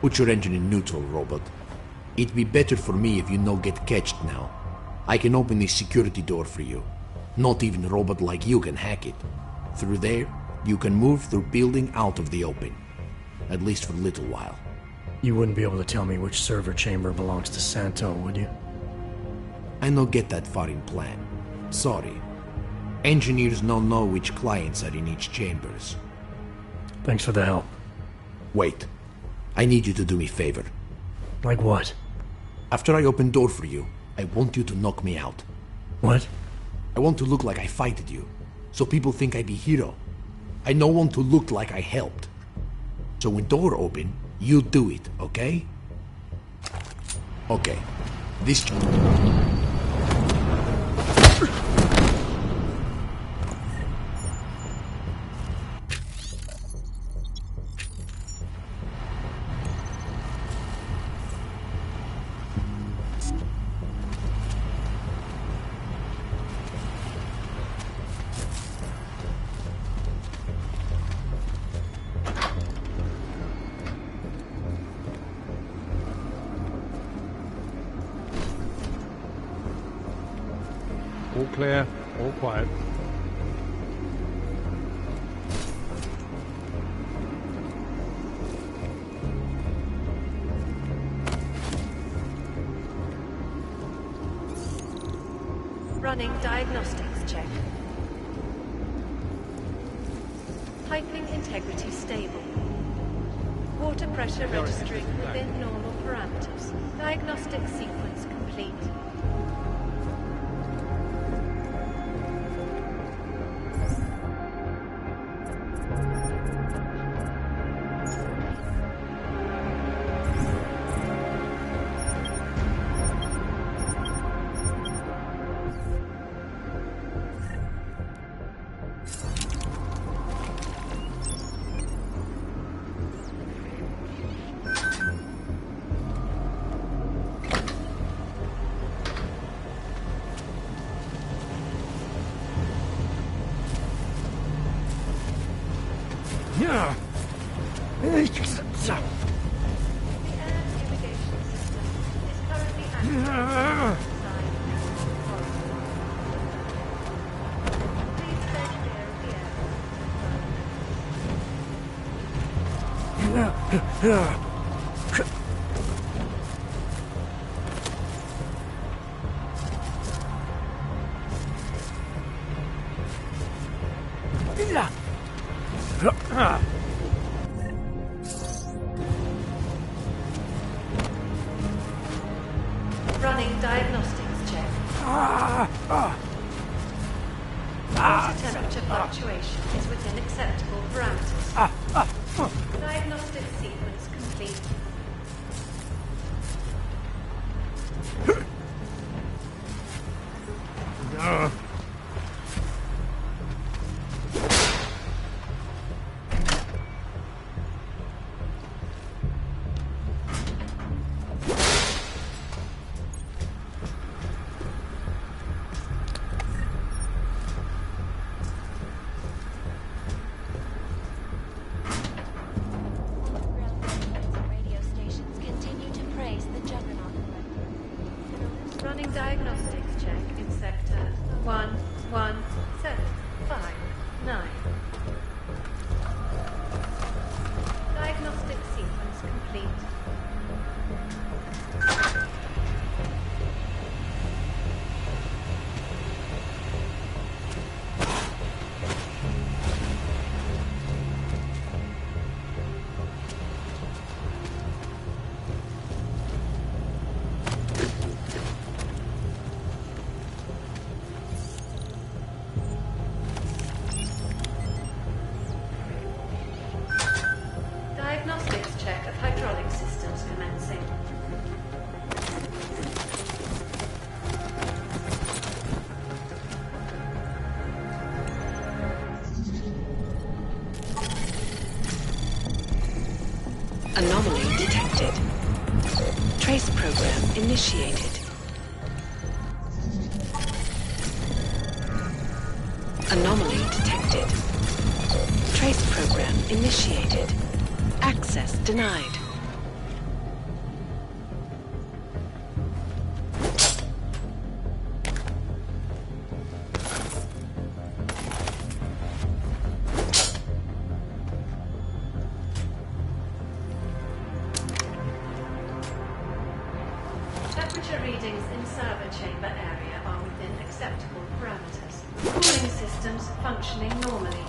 Put your engine in neutral, robot. It'd be better for me if you no get catched now. I can open this security door for you. Not even a robot like you can hack it. Through there, you can move through building out of the open. At least for a little while. You wouldn't be able to tell me which server chamber belongs to Santo, would you? I no get that far in plan. Sorry. Engineers no know which clients are in each chambers. Thanks for the help. Wait. I need you to do me a favor. Like what? After I open door for you, I want you to knock me out. What? I want to look like I fighted you, so people think I be hero. I no want to look like I helped. So when door open, you do it, okay? Okay. This... All clear, all quiet. Running diagnostics check. Piping integrity stable. Water pressure registering within normal parameters. Diagnostic sequence complete. Yeah. Running diagnostics check. Water temperature fluctuation is within acceptable parameters. Diagnostic sequence complete. Running diagnostics check in sector 11759. Diagnostic sequence complete. Diagnostics check of hydraulic system. initiated. Anomaly detected. Trace program initiated. Access denied. Temperature readings in server chamber area are within acceptable parameters. Cooling systems functioning normally.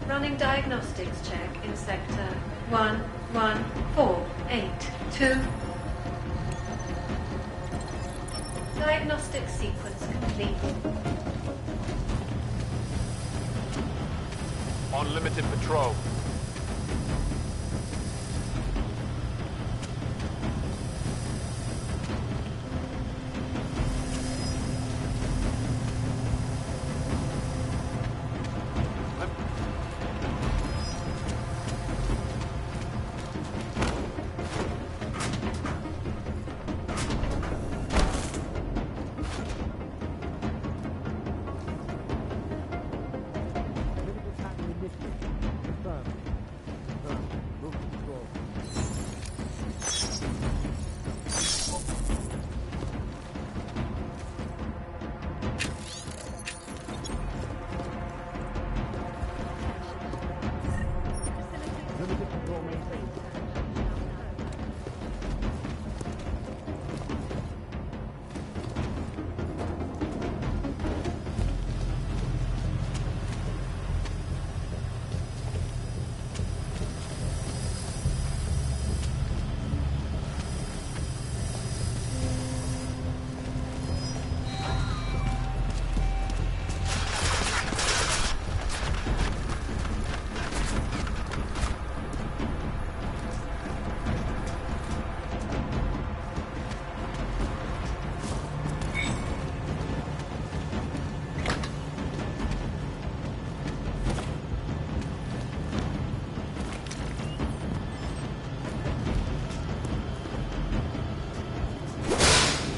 Running diagnostics check in sector 11482. Diagnostic sequence complete. Unlimited patrol.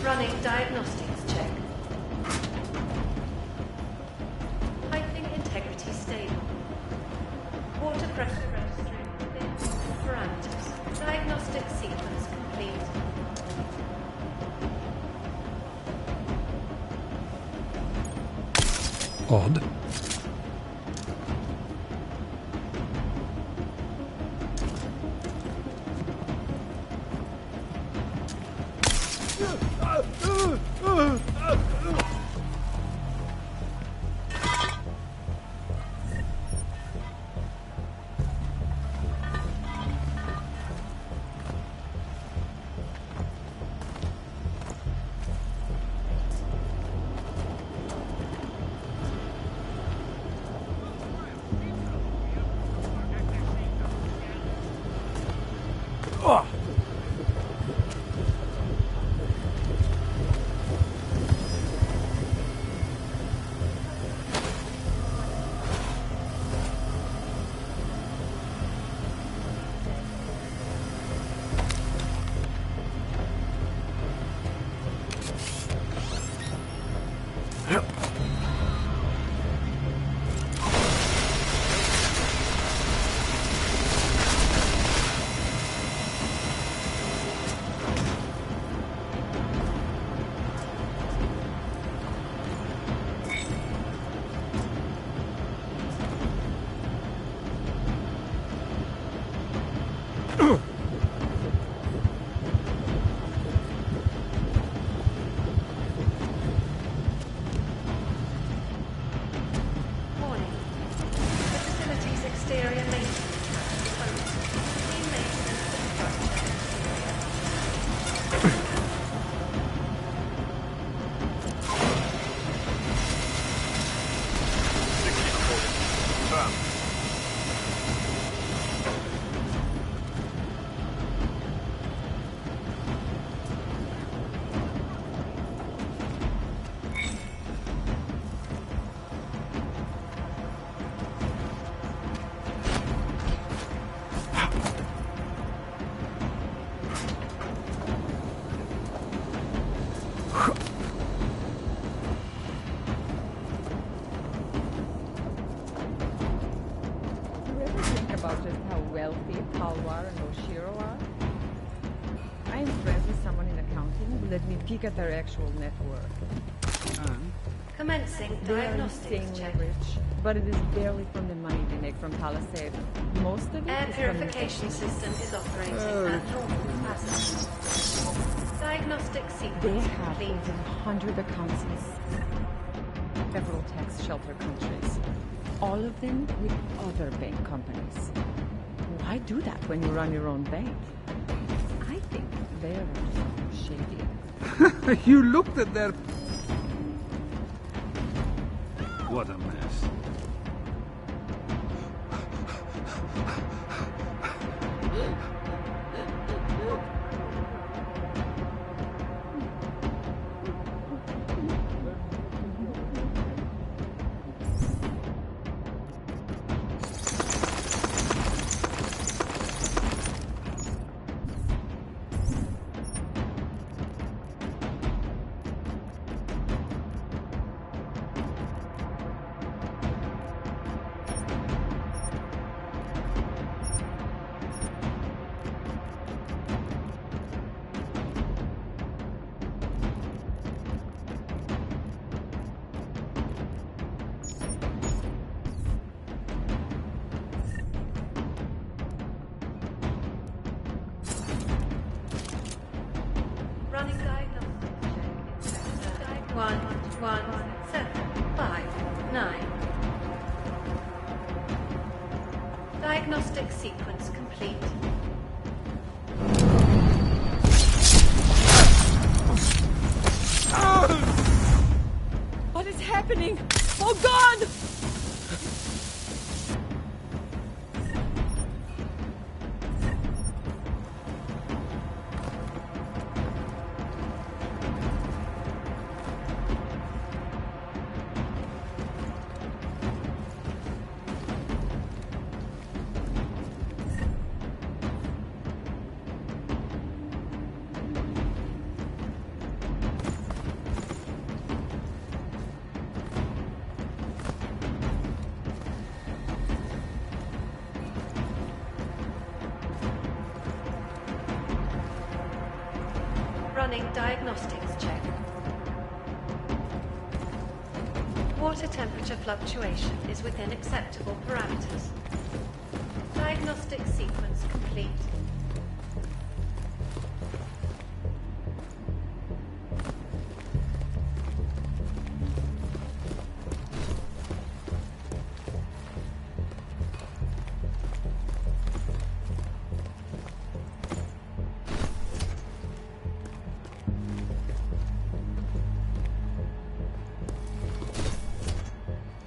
Running diagnostics check. Piping integrity stable. Water pressure registering within parameters. Diagnostic sequence complete. Odd. Let me peek at their actual network. Commencing They are diagnostics insanely check. rich, but it is barely from the money they make from Palisade. Most of it Air is from the purification system is operating at normal capacity. Diagnostic They sequence have complete. over 100 accounts in several tax shelter countries. All of them with other bank companies. Why do that when you run your own bank? I think they're up to something shady. You looked at their... What a mess. Running diagnostics check. Inspector. 11759. Diagnostic sequence complete. What is happening? Oh God! Running diagnostics check. Water temperature fluctuation is within acceptable parameters. Diagnostic sequence complete.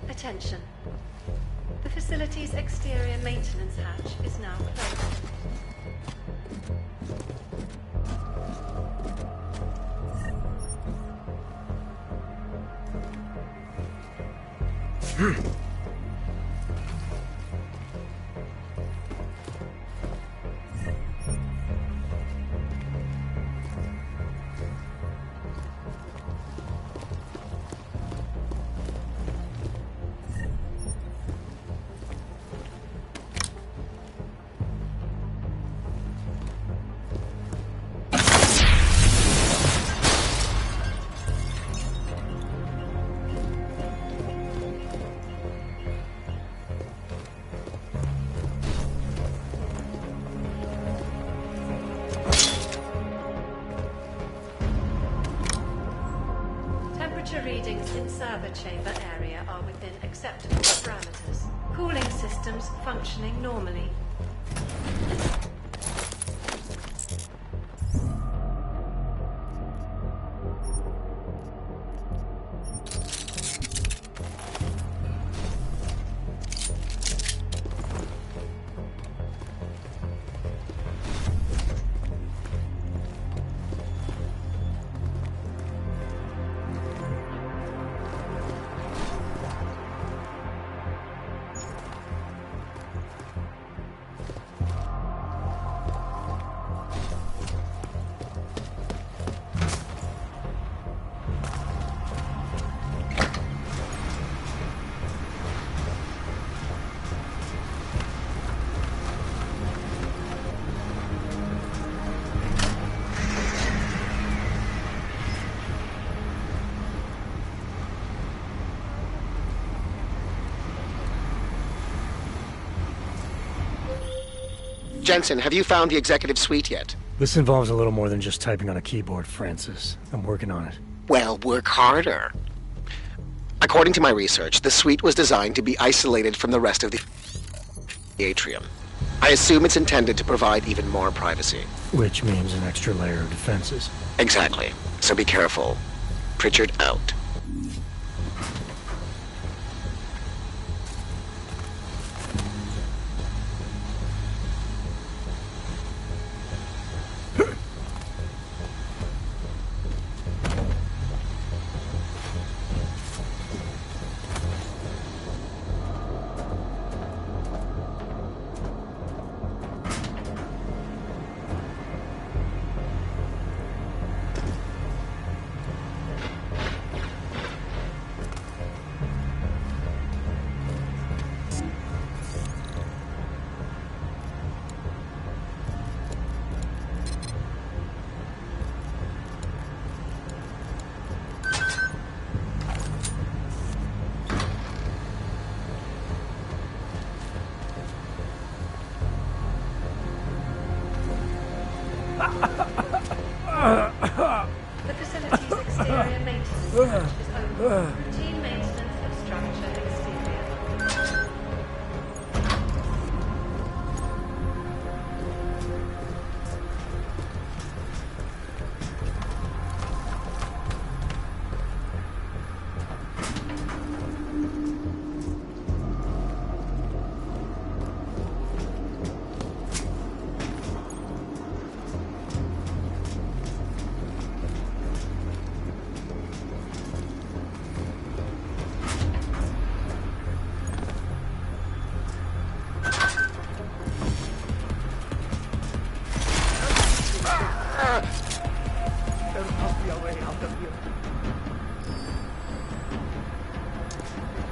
Attention. The facility's exterior maintenance hatch is now closed. Temperature readings in server chamber area are within acceptable parameters. Cooling systems functioning normally. Jensen, have you found the executive suite yet? This involves a little more than just typing on a keyboard, Francis. I'm working on it. Well, work harder. According to my research, the suite was designed to be isolated from the rest of the atrium. I assume it's intended to provide even more privacy. Which means an extra layer of defenses. Exactly. So be careful. Pritchard out. The facility's exterior maintenance hatch is open. Routine maintenance of structure exterior.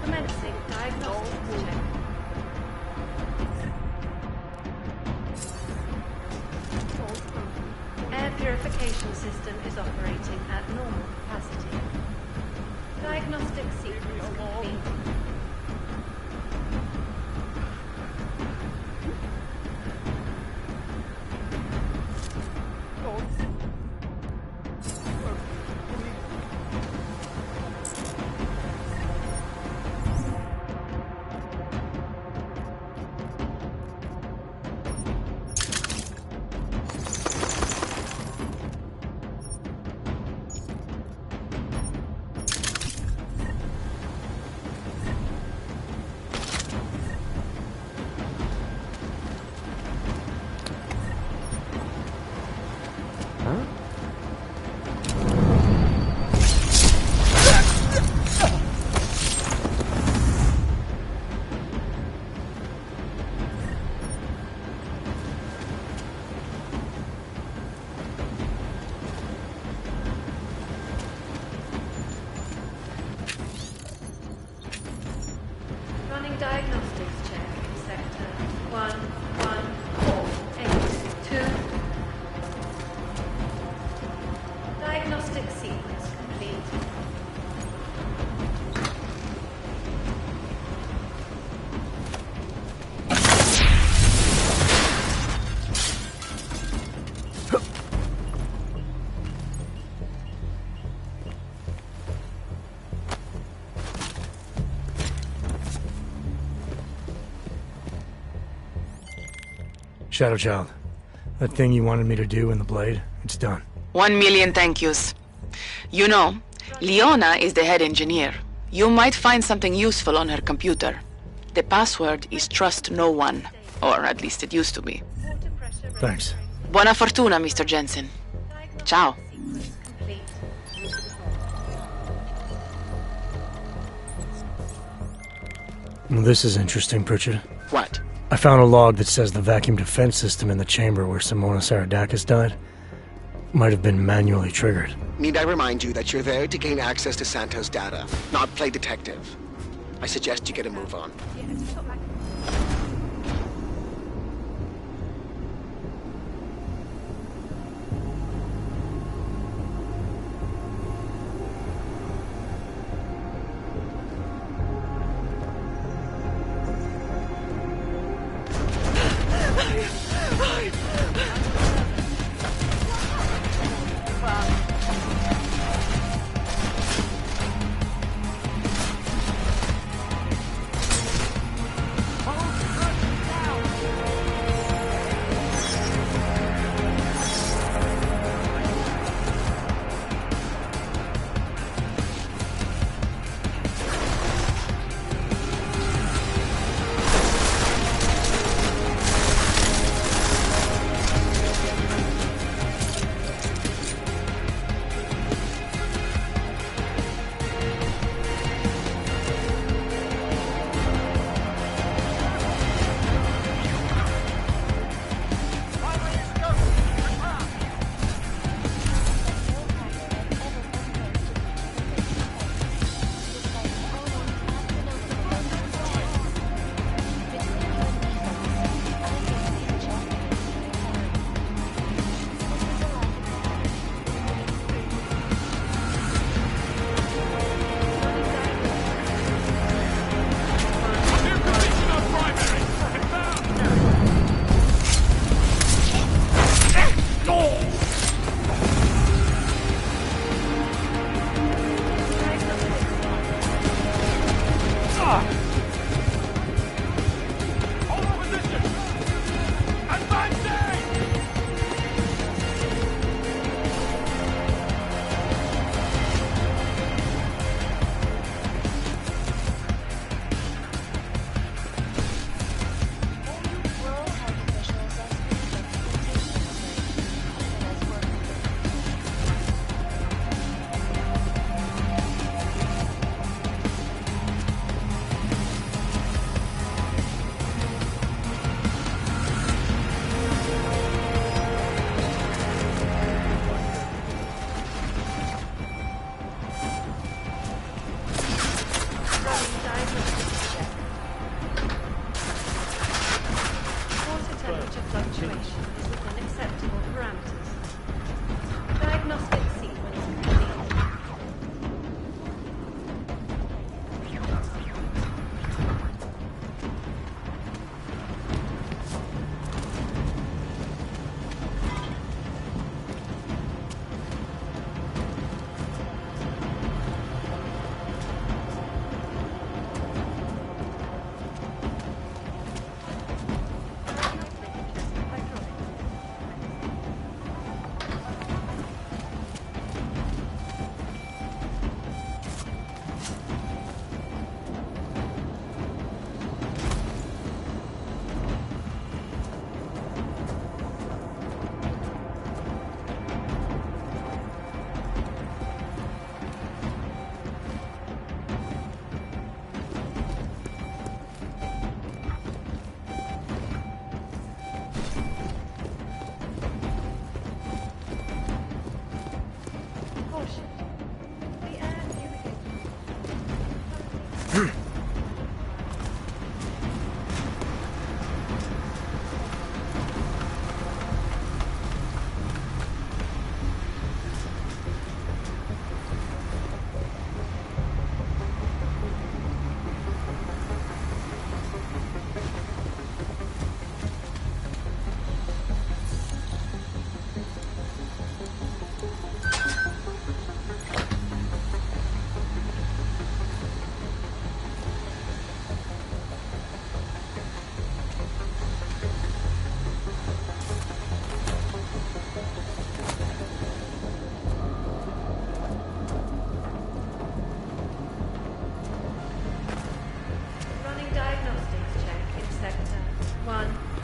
Commencing diagnostics check. Air purification system is operating at normal capacity. Diagnostic sequence complete. Running diagnostics check in sector 114882. Diagnostic sequence complete. Shadow Child, that thing you wanted me to do in the blade, it's done. 1 million thank yous. You know, Leona is the head engineer. You might find something useful on her computer. The password is trust no one, or at least it used to be. Thanks. Buona fortuna, Mr. Jensen. Ciao. Well, this is interesting, Pritchard. What? I found a log that says the vacuum defense system in the chamber where Simona Saradakis died might have been manually triggered. Need I remind you that you're there to gain access to Santos' data, not play detective? I suggest you get a move on.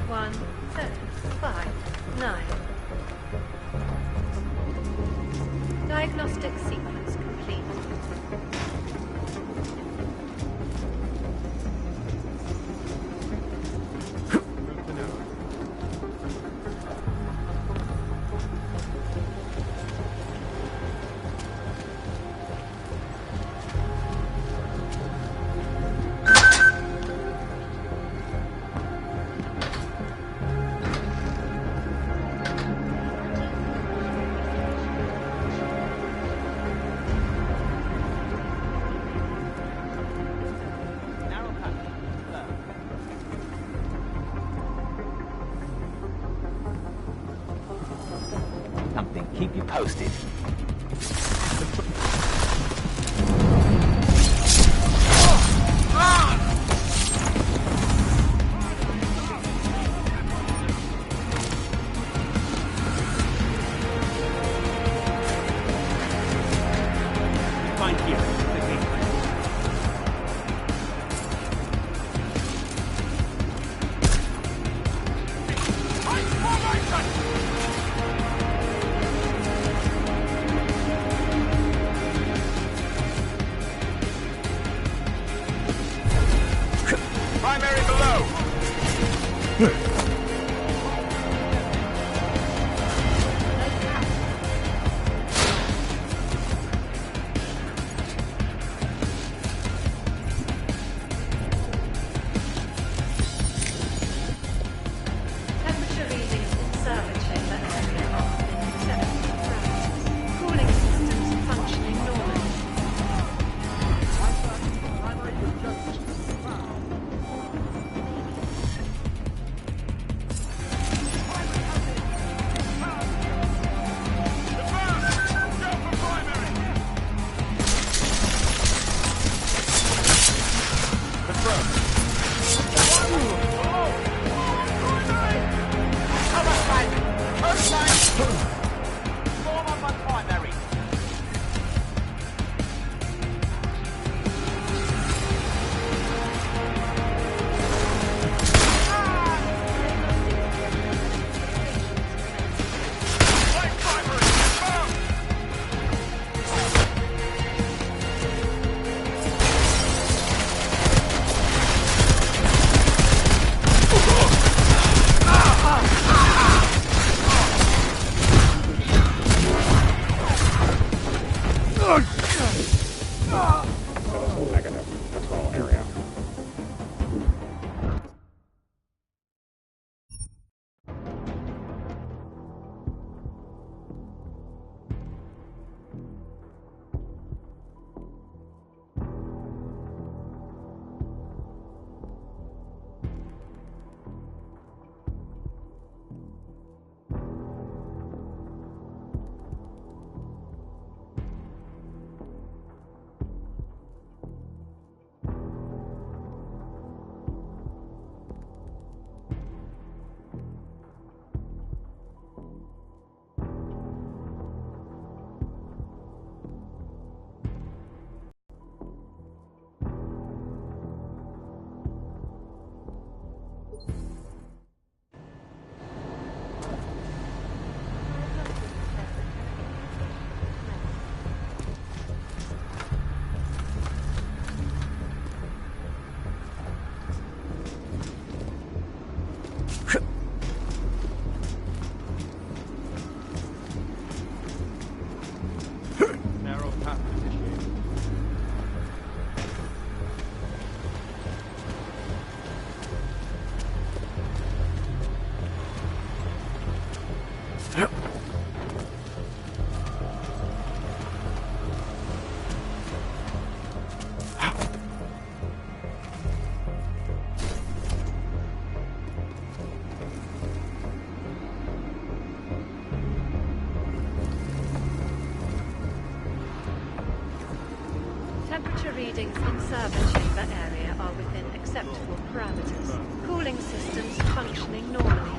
1759. Diagnostic sequence complete. Something. Keep you posted. Find here. Primary below! Temperature readings in server chamber area are within acceptable parameters. Cooling systems functioning normally. Narrow path initiated. Temperature readings in server chamber area are within acceptable parameters. Cooling systems functioning normally.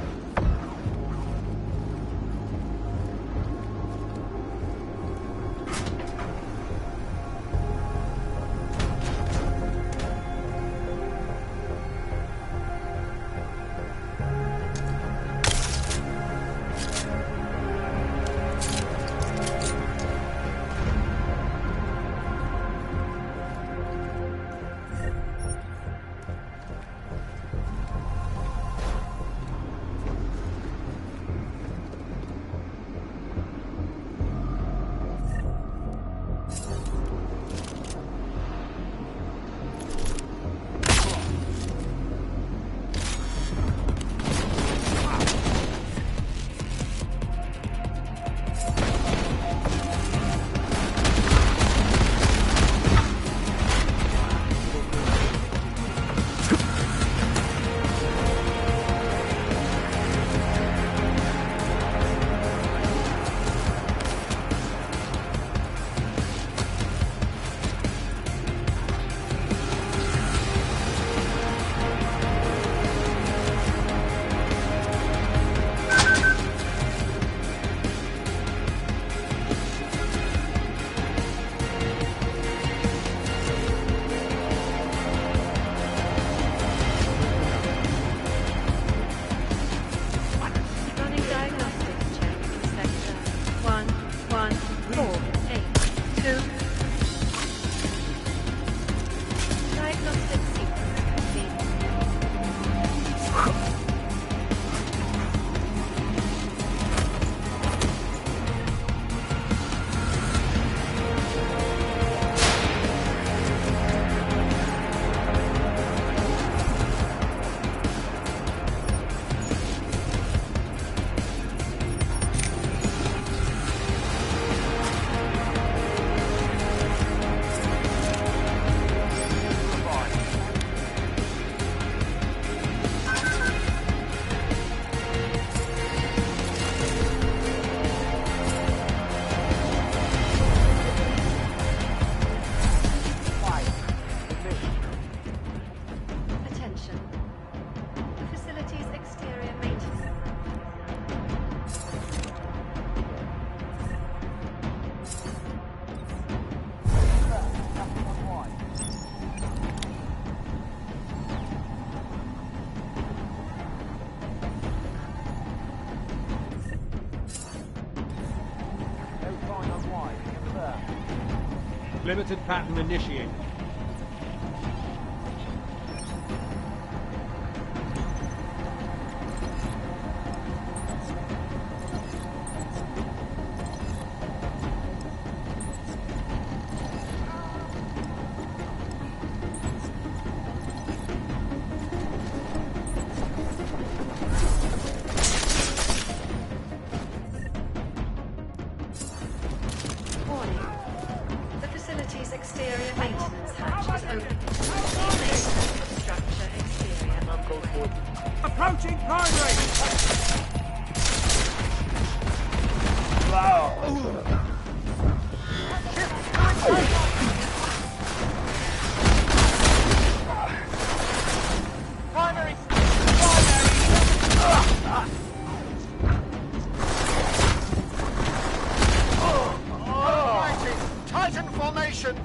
Limited pattern initiated. Warning. The facility's exterior maintenance hatch is open. Maintenance of structure exterior. Approaching prime Titan formation!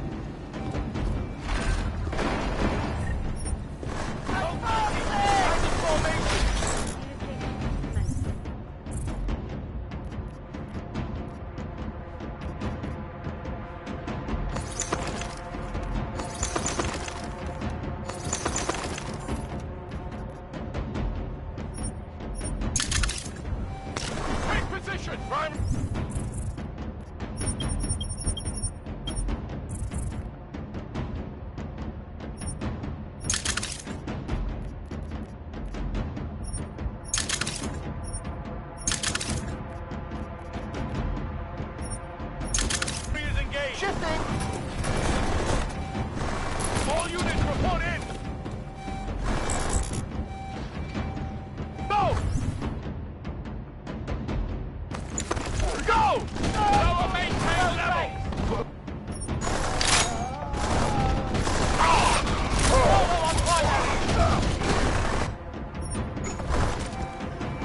Take position, prime. Shifting! All units report in! Go! Go! Lower maintain level!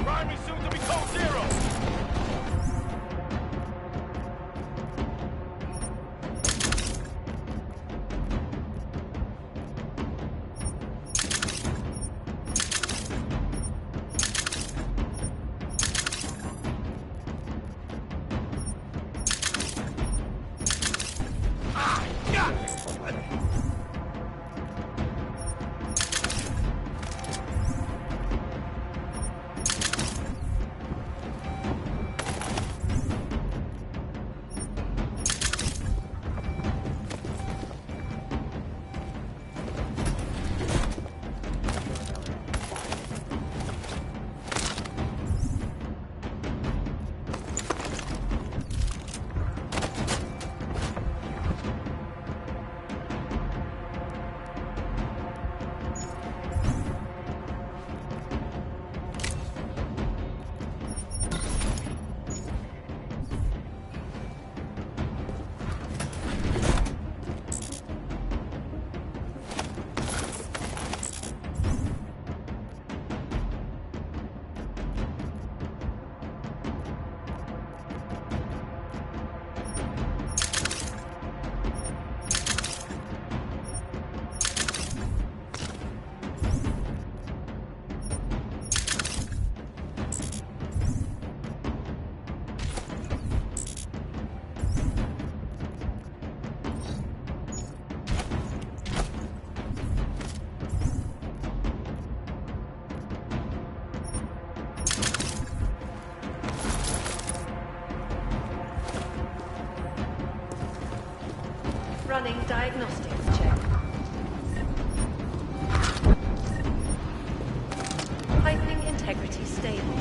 Primary soon to be code zero! Running diagnostics check. Piping integrity stable.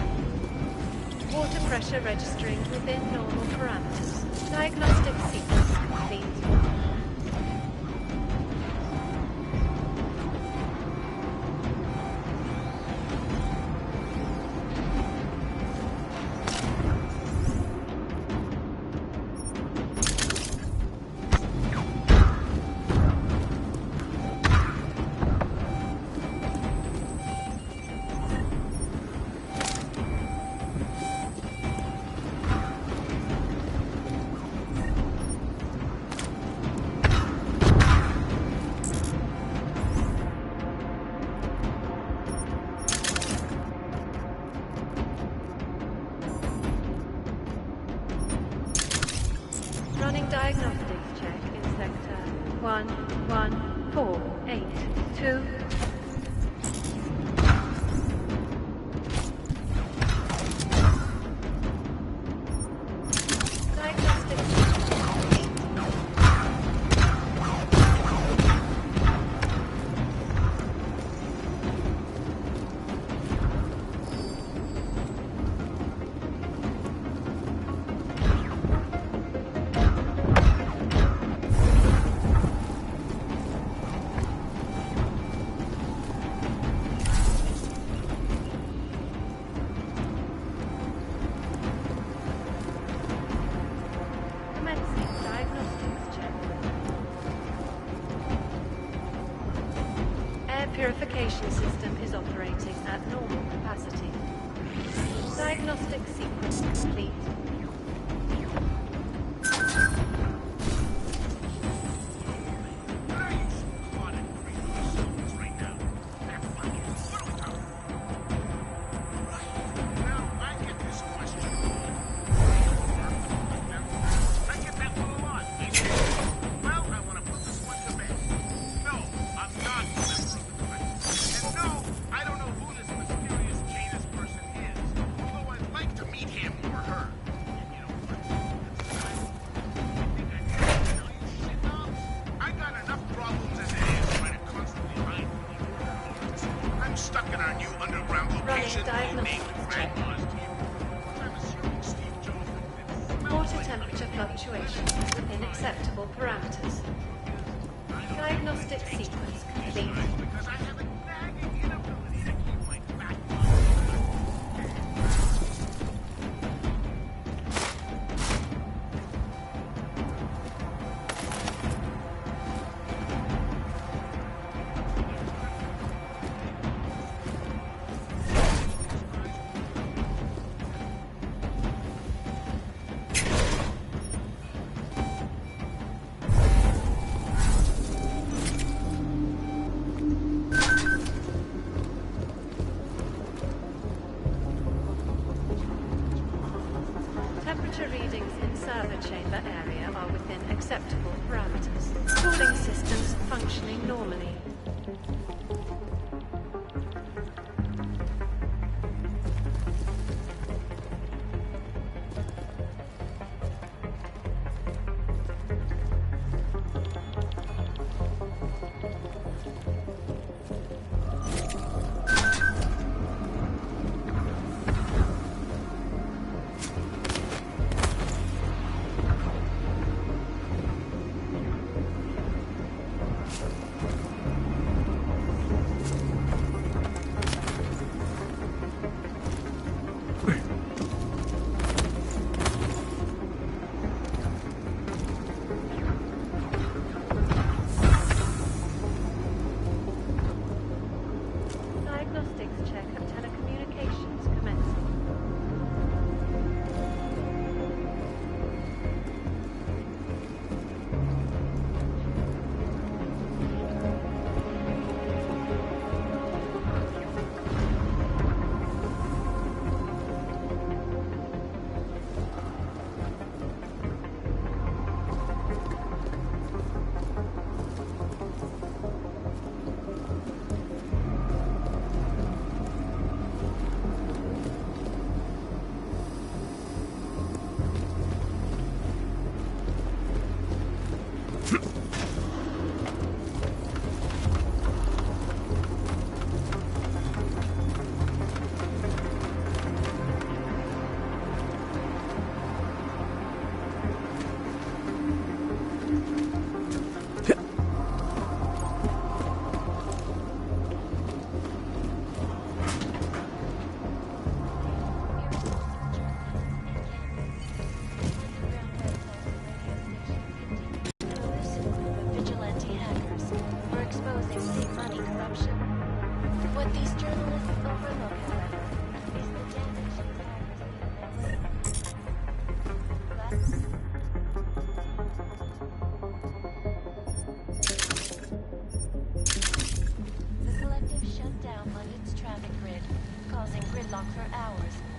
Water pressure registering within normal parameters. Diagnostic sequence complete. Running diagnostics check in sector 11482. Purification system is operating at normal capacity. Diagnostic sequence complete. Water temperature fluctuations within acceptable parameters. Diagnostic sequence complete. Temperature readings in server chamber area are within acceptable parameters. Cooling systems functioning normally. Diagnostics check of telecommunications commencing.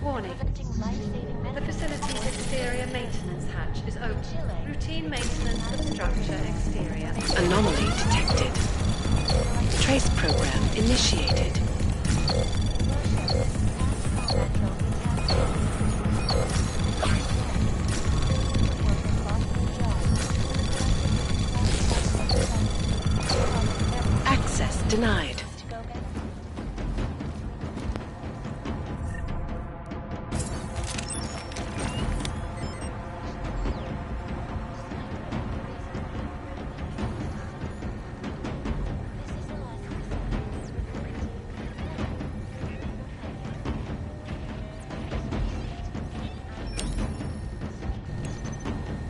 Warning. The facility's exterior maintenance hatch is open. Routine maintenance of structure exterior. Anomaly detected. Trace program initiated. Access denied.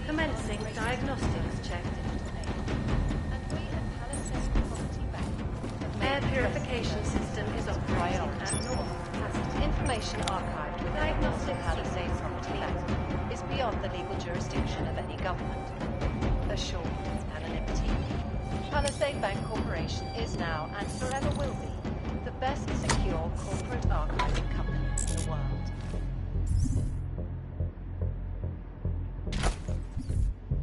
Commencing diagnostics check. Air purification system is operating at north. Information archived with diagnostic Palisade Property Bank is beyond the legal jurisdiction of any government. Assured anonymity. Palisade Bank Corporation is now and forever will be the best secure corporate archiving company in the world.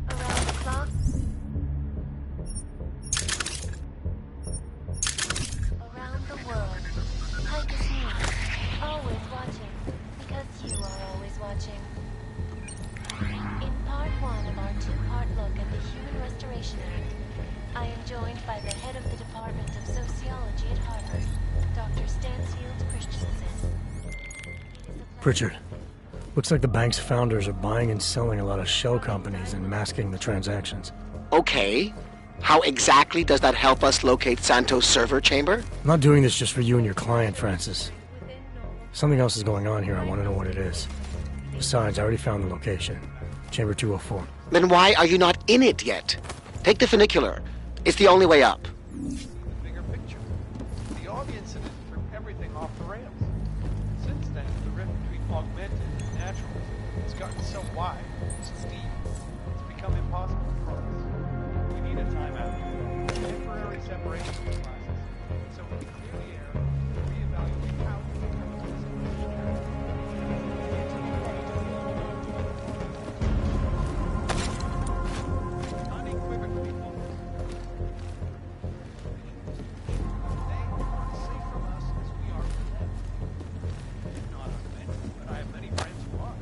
Around the clock? Around the world. Tychus News. Always watching. Because you are always watching. In part one of our two-part look at the Human Restoration Act, I am joined by the head of the Department of Sociology at Harvard, Dr. Stansfield Christensen. Pritchard, looks like the bank's founders are buying and selling a lot of shell companies and masking the transactions. Okay. How exactly does that help us locate Santos' server chamber? I'm not doing this just for you and your client, Francis. Something else is going on here. I want to know what it is. Besides, I already found the location. Chamber 204. Then why are you not in it yet? Take the funicular. It's the only way up. Bigger picture. The Augie incident threw everything off the rails. Since then, the rift between augmented and natural has gotten so wide, so deep, it's become impossible to cross. We need a timeout. Temporary separation process. So we can clear the air and reevaluate how we determine this unequivocally focused. They are as safe from us as we are from them. Not augmented, but I have many friends who are.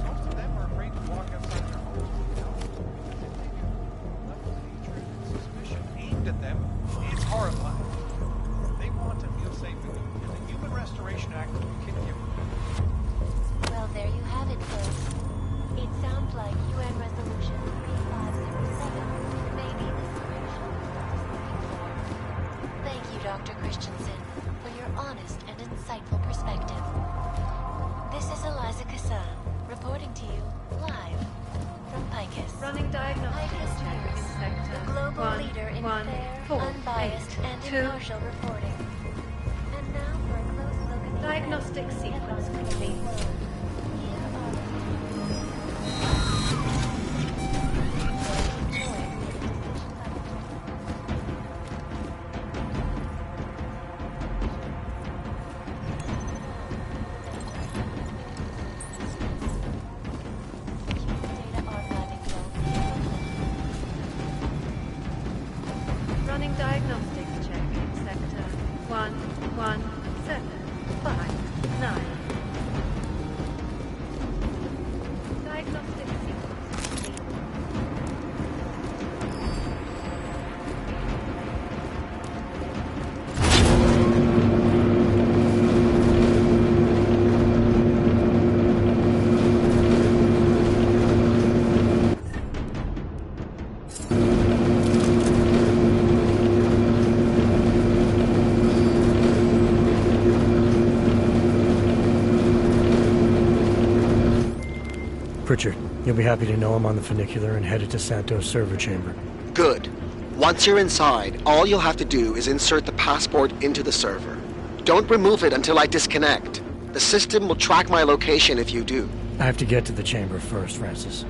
Most of them are afraid to walk outside their homes because if they do, the level of hatred and suspicion aimed at them is horrifying. They want to feel safe with you, and the Human Restoration Act can give them. Well, there you have it, folks. It sounds like UN Resolution 3577 may be the solution we're looking for. Thank you, Dr. Christensen, for your honest and insightful perspective. This is Eliza Kassan, reporting to you live from Picus. Running diagnostics check in sector The global leader in fair, unbiased, and impartial reporting. And now for a close look at the diagnostic sequence complete. Running diagnostics check in sector 11759. Diagnostic sequence complete. Pritchard, you'll be happy to know I'm on the funicular and headed to Santos' server chamber. Good. Once you're inside, all you'll have to do is insert the passport into the server. Don't remove it until I disconnect. The system will track my location if you do. I have to get to the chamber first, Francis.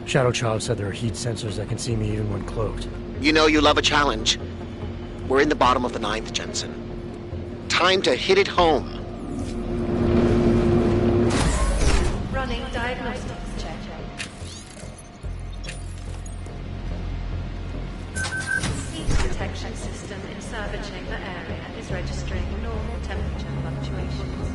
Shadow Child said there are heat sensors that can see me even when cloaked. You know you love a challenge. We're in the bottom of the 9th, Jensen. Time to hit it home. Diagnostics check. Heat detection system in server chamber area is registering normal temperature fluctuations.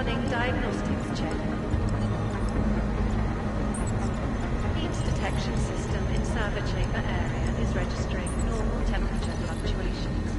Running diagnostics check. Heat detection system in server chamber area is registering normal temperature fluctuations.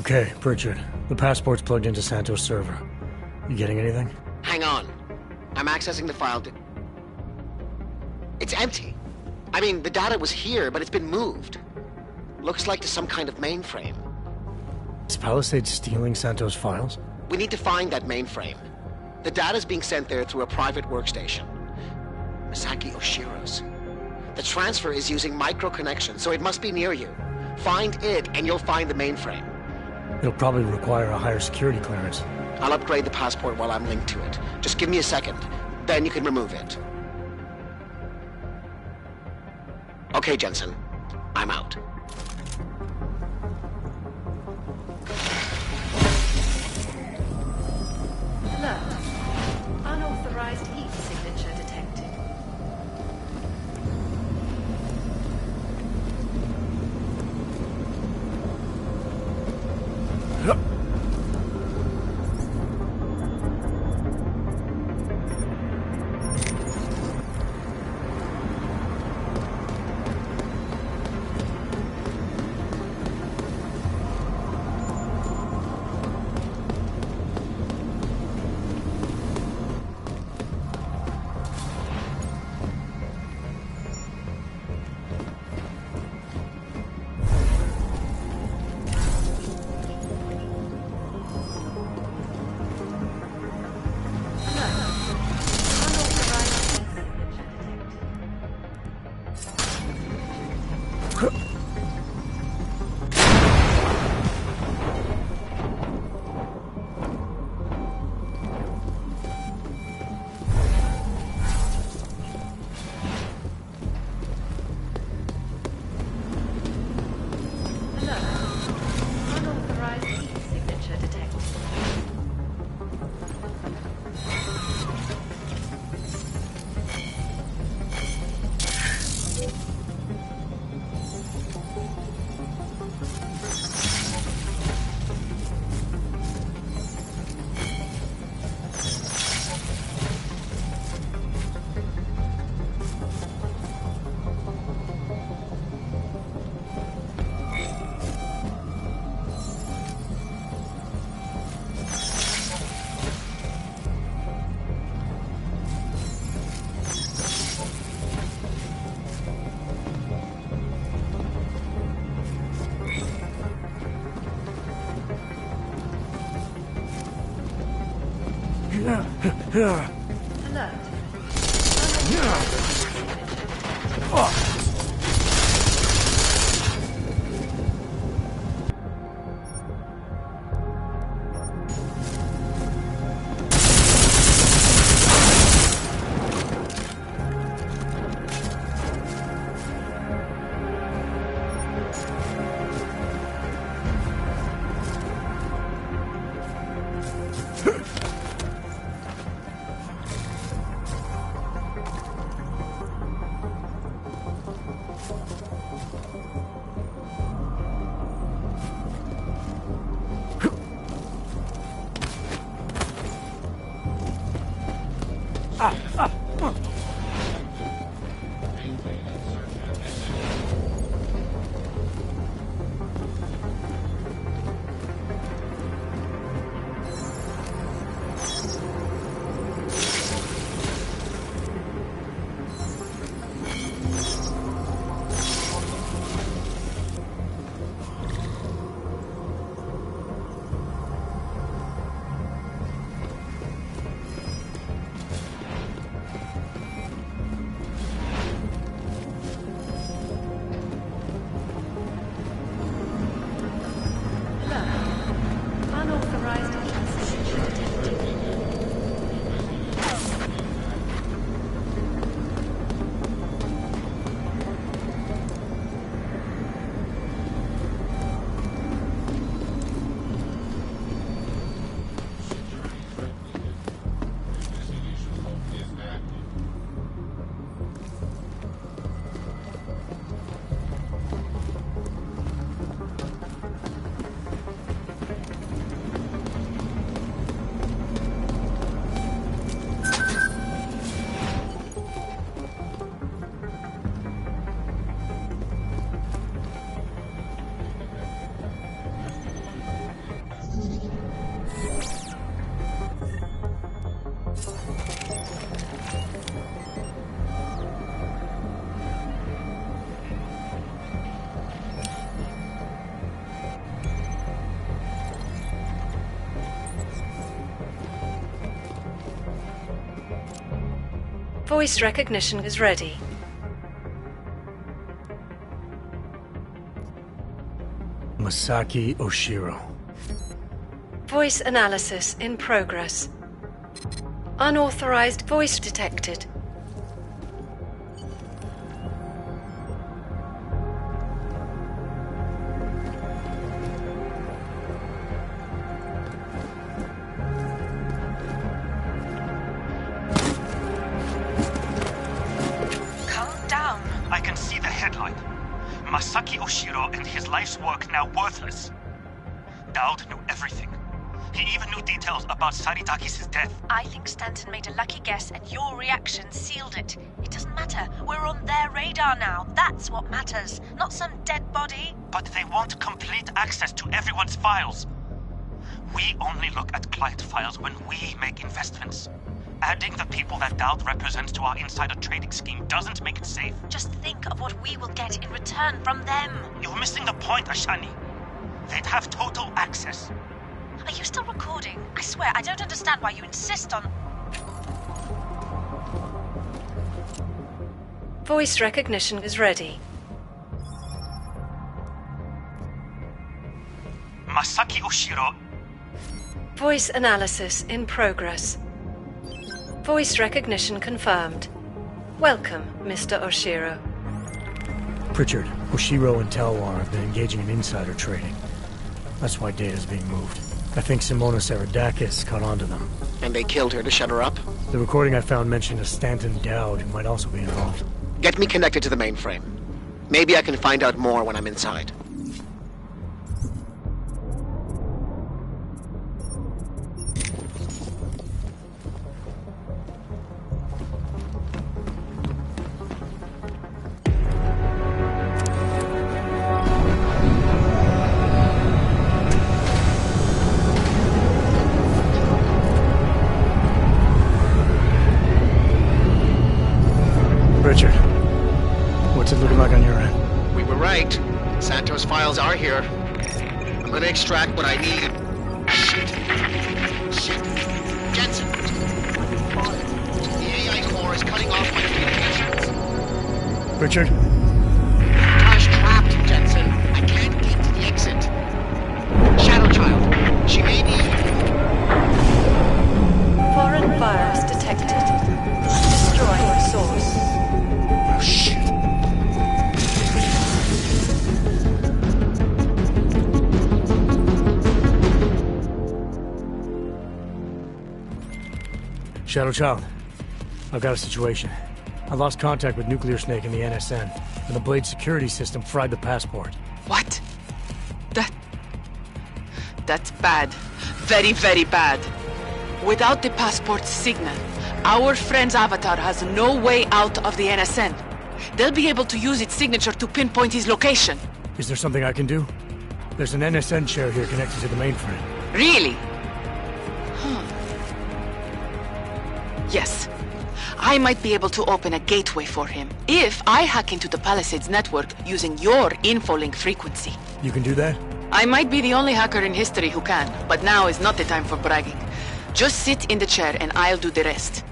Okay, Pritchard. The passport's plugged into Santos' server. You getting anything? Hang on. I'm accessing the file. It's empty. I mean, the data was here, but it's been moved. Looks like to some kind of mainframe. Is Palisade stealing Santos' files? We need to find that mainframe. The data's being sent there through a private workstation. Misaki Oshiro's. The transfer is using micro-connection, so it must be near you. Find it, and you'll find the mainframe. It'll probably require a higher security clearance. I'll upgrade the passport while I'm linked to it. Just give me a second. Then you can remove it. Okay, Jensen. I'm out. Alert. Unauthorized heat signature detected. Voice recognition is ready. Masaki Oshiro. Voice analysis in progress. Unauthorized voice detected. Masaki Oshiro and his life's work now worthless. Dowd knew everything. He even knew details about Saritakis' death. I think Stanton made a lucky guess and your reaction sealed it. It doesn't matter. We're on their radar now. That's what matters, not some dead body. But they want complete access to everyone's files. We only look at client files when we make investments. Adding the people that Dowd represents to our insider trading scheme doesn't make it safe. Just think of what we will get in return from them. You're missing the point, Ashani. They'd have total access. Are you still recording? I swear, I don't understand why you insist on... Voice recognition is ready. Masaki Oshiro. Voice analysis in progress. Voice recognition confirmed. Welcome, Mr. Oshiro. Pritchard, Oshiro and Talwar have been engaging in insider trading. That's why data's being moved. I think Simona Saradakis caught on to them. And they killed her to shut her up? The recording I found mentioned a Stanton Dowd who might also be involved. Get me connected to the mainframe. Maybe I can find out more when I'm inside. Richard, what's it looking like on your end? We were right. Santos' files are here. I'm gonna extract what I need. Shit. Jensen! is cutting off my communications. Richard? Avatar's trapped, Jensen. I can't get to the exit. Shadow Child. She may be... Foreign virus detected. Destroying source. Oh, shit. Shadow Child, I've got a situation. I lost contact with Nuclear Snake and the NSN, and the Blade security system fried the passport. What? That's bad. Very, very bad. Without the passport's signal, our friend's Avatar has no way out of the NSN. They'll be able to use its signature to pinpoint his location. Is there something I can do? There's an NSN chair here connected to the mainframe. Really? Yes. I might be able to open a gateway for him if I hack into the Palisades network using your infolink frequency. You can do that? I might be the only hacker in history who can, but now is not the time for bragging. Just sit in the chair and I'll do the rest.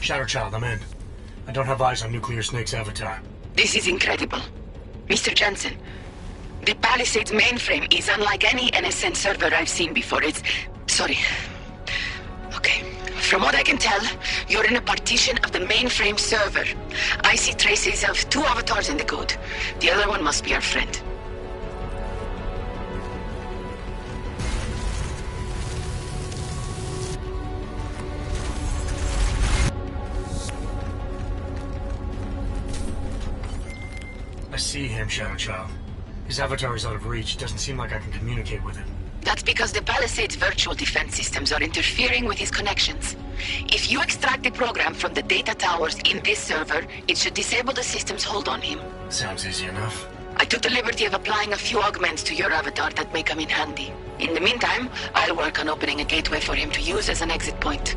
Shadow Child, I'm in. I don't have eyes on Nuclear Snake's Avatar. This is incredible. Mr. Jensen, the Palisades mainframe is unlike any NSN server I've seen before. Sorry. Okay. From what I can tell, you're in a partition of the mainframe server. I see traces of 2 avatars in the code. The other one must be our friend. I see him, Shadow Child. His avatar is out of reach. Doesn't seem like I can communicate with him. That's because the Palisades virtual defense systems are interfering with his connections. If you extract the program from the data towers in this server, it should disable the system's hold on him. Sounds easy enough. I took the liberty of applying a few augments to your avatar that may come in handy. In the meantime, I'll work on opening a gateway for him to use as an exit point.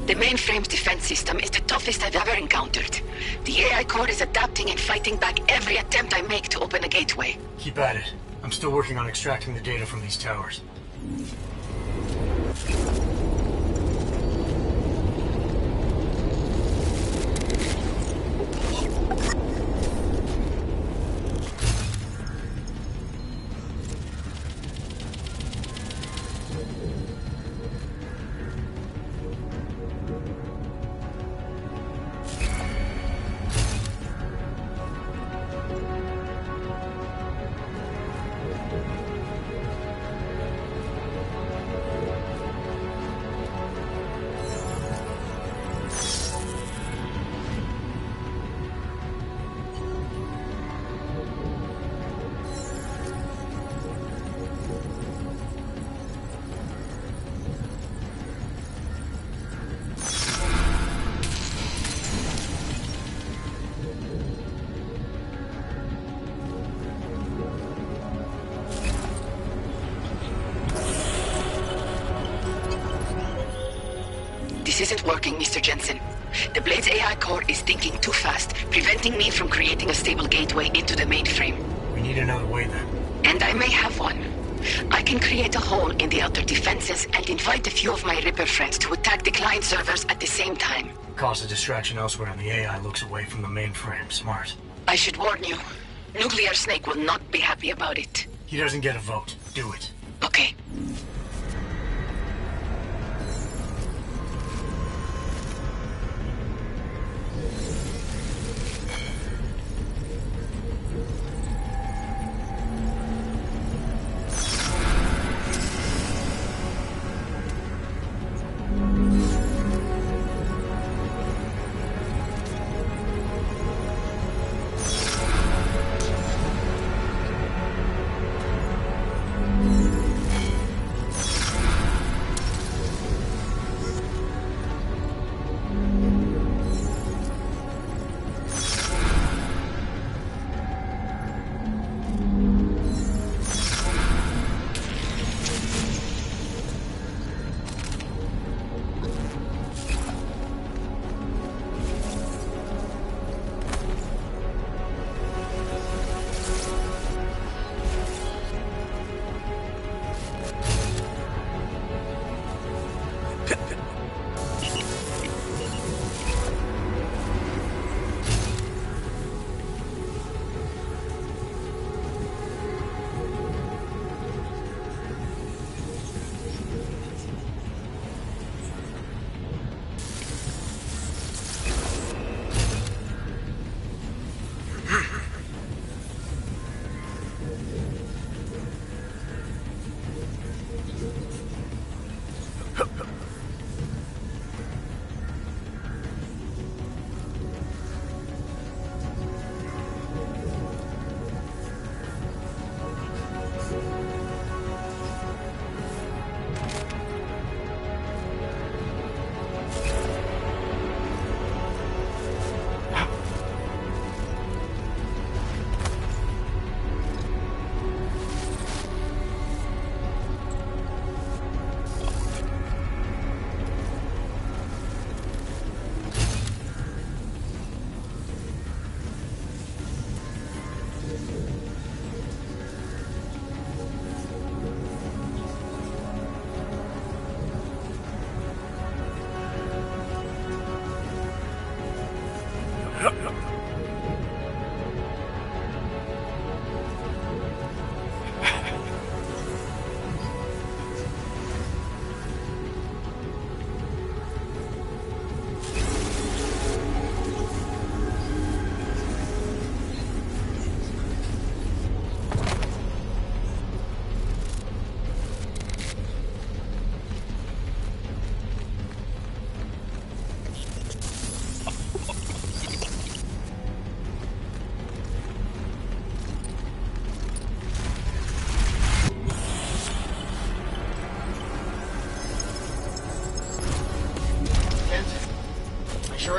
The mainframe's defense system is the toughest I've ever encountered. The AI core is adapting and fighting back every attempt I make to open a gateway. Keep at it. I'm still working on extracting the data from these towers. This isn't working, Mr. Jensen. The Blade's AI core is thinking too fast, preventing me from creating a stable gateway into the mainframe. We need another way then. And I may have one. I can create a hole in the outer defenses and invite a few of my Ripper friends to attack the client servers at the same time. Cause a distraction elsewhere and the AI looks away from the mainframe. Smart. I should warn you. Nuclear Snake will not be happy about it. He doesn't get a vote. Do it. Okay.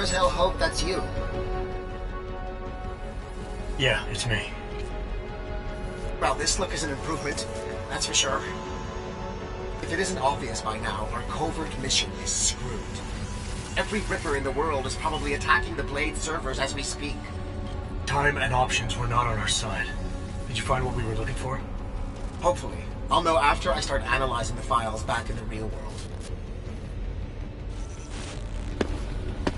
as hell hope that's you. Yeah, it's me. Well, this look is an improvement, that's for sure. If it isn't obvious by now, our covert mission is screwed. Every Ripper in the world is probably attacking the Blade servers as we speak. Time and options were not on our side. Did you find what we were looking for? Hopefully. I'll know after I start analyzing the files back in the real world.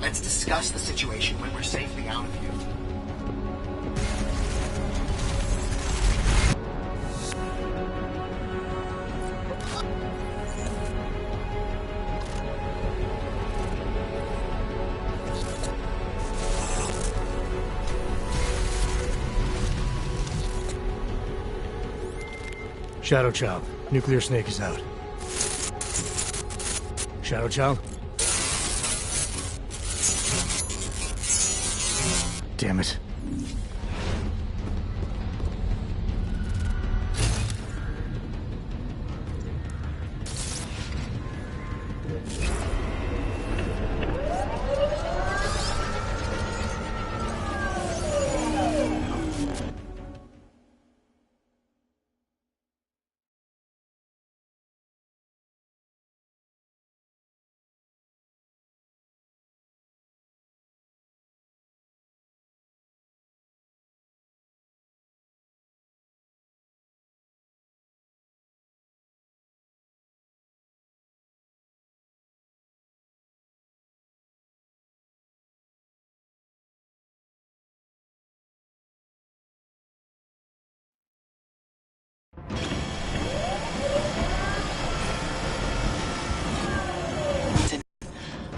Let's discuss the situation when we're safely out of here. Shadow Child, Nuclear Snake is out. Shadow Child? Damn it.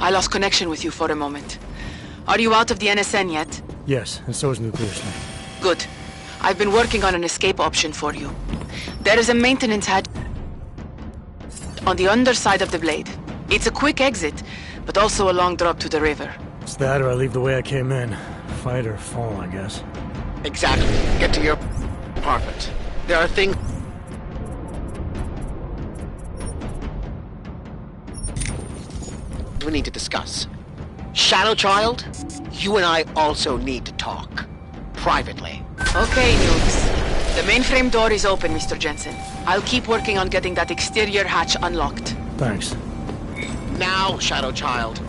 I lost connection with you for a moment. Are you out of the NSN yet? Yes, and so is Nuclear Snake. Good. I've been working on an escape option for you. There is a maintenance hatch on the underside of the Blade. It's a quick exit, but also a long drop to the river. It's that or I leave the way I came in. Fight or fall, I guess. Exactly. Get to your apartment. There are things... we need to discuss. Shadow Child, you and I also need to talk. Privately. Okay, Nukes. The mainframe door is open, Mr. Jensen. I'll keep working on getting that exterior hatch unlocked. Thanks. Now, Shadow Child.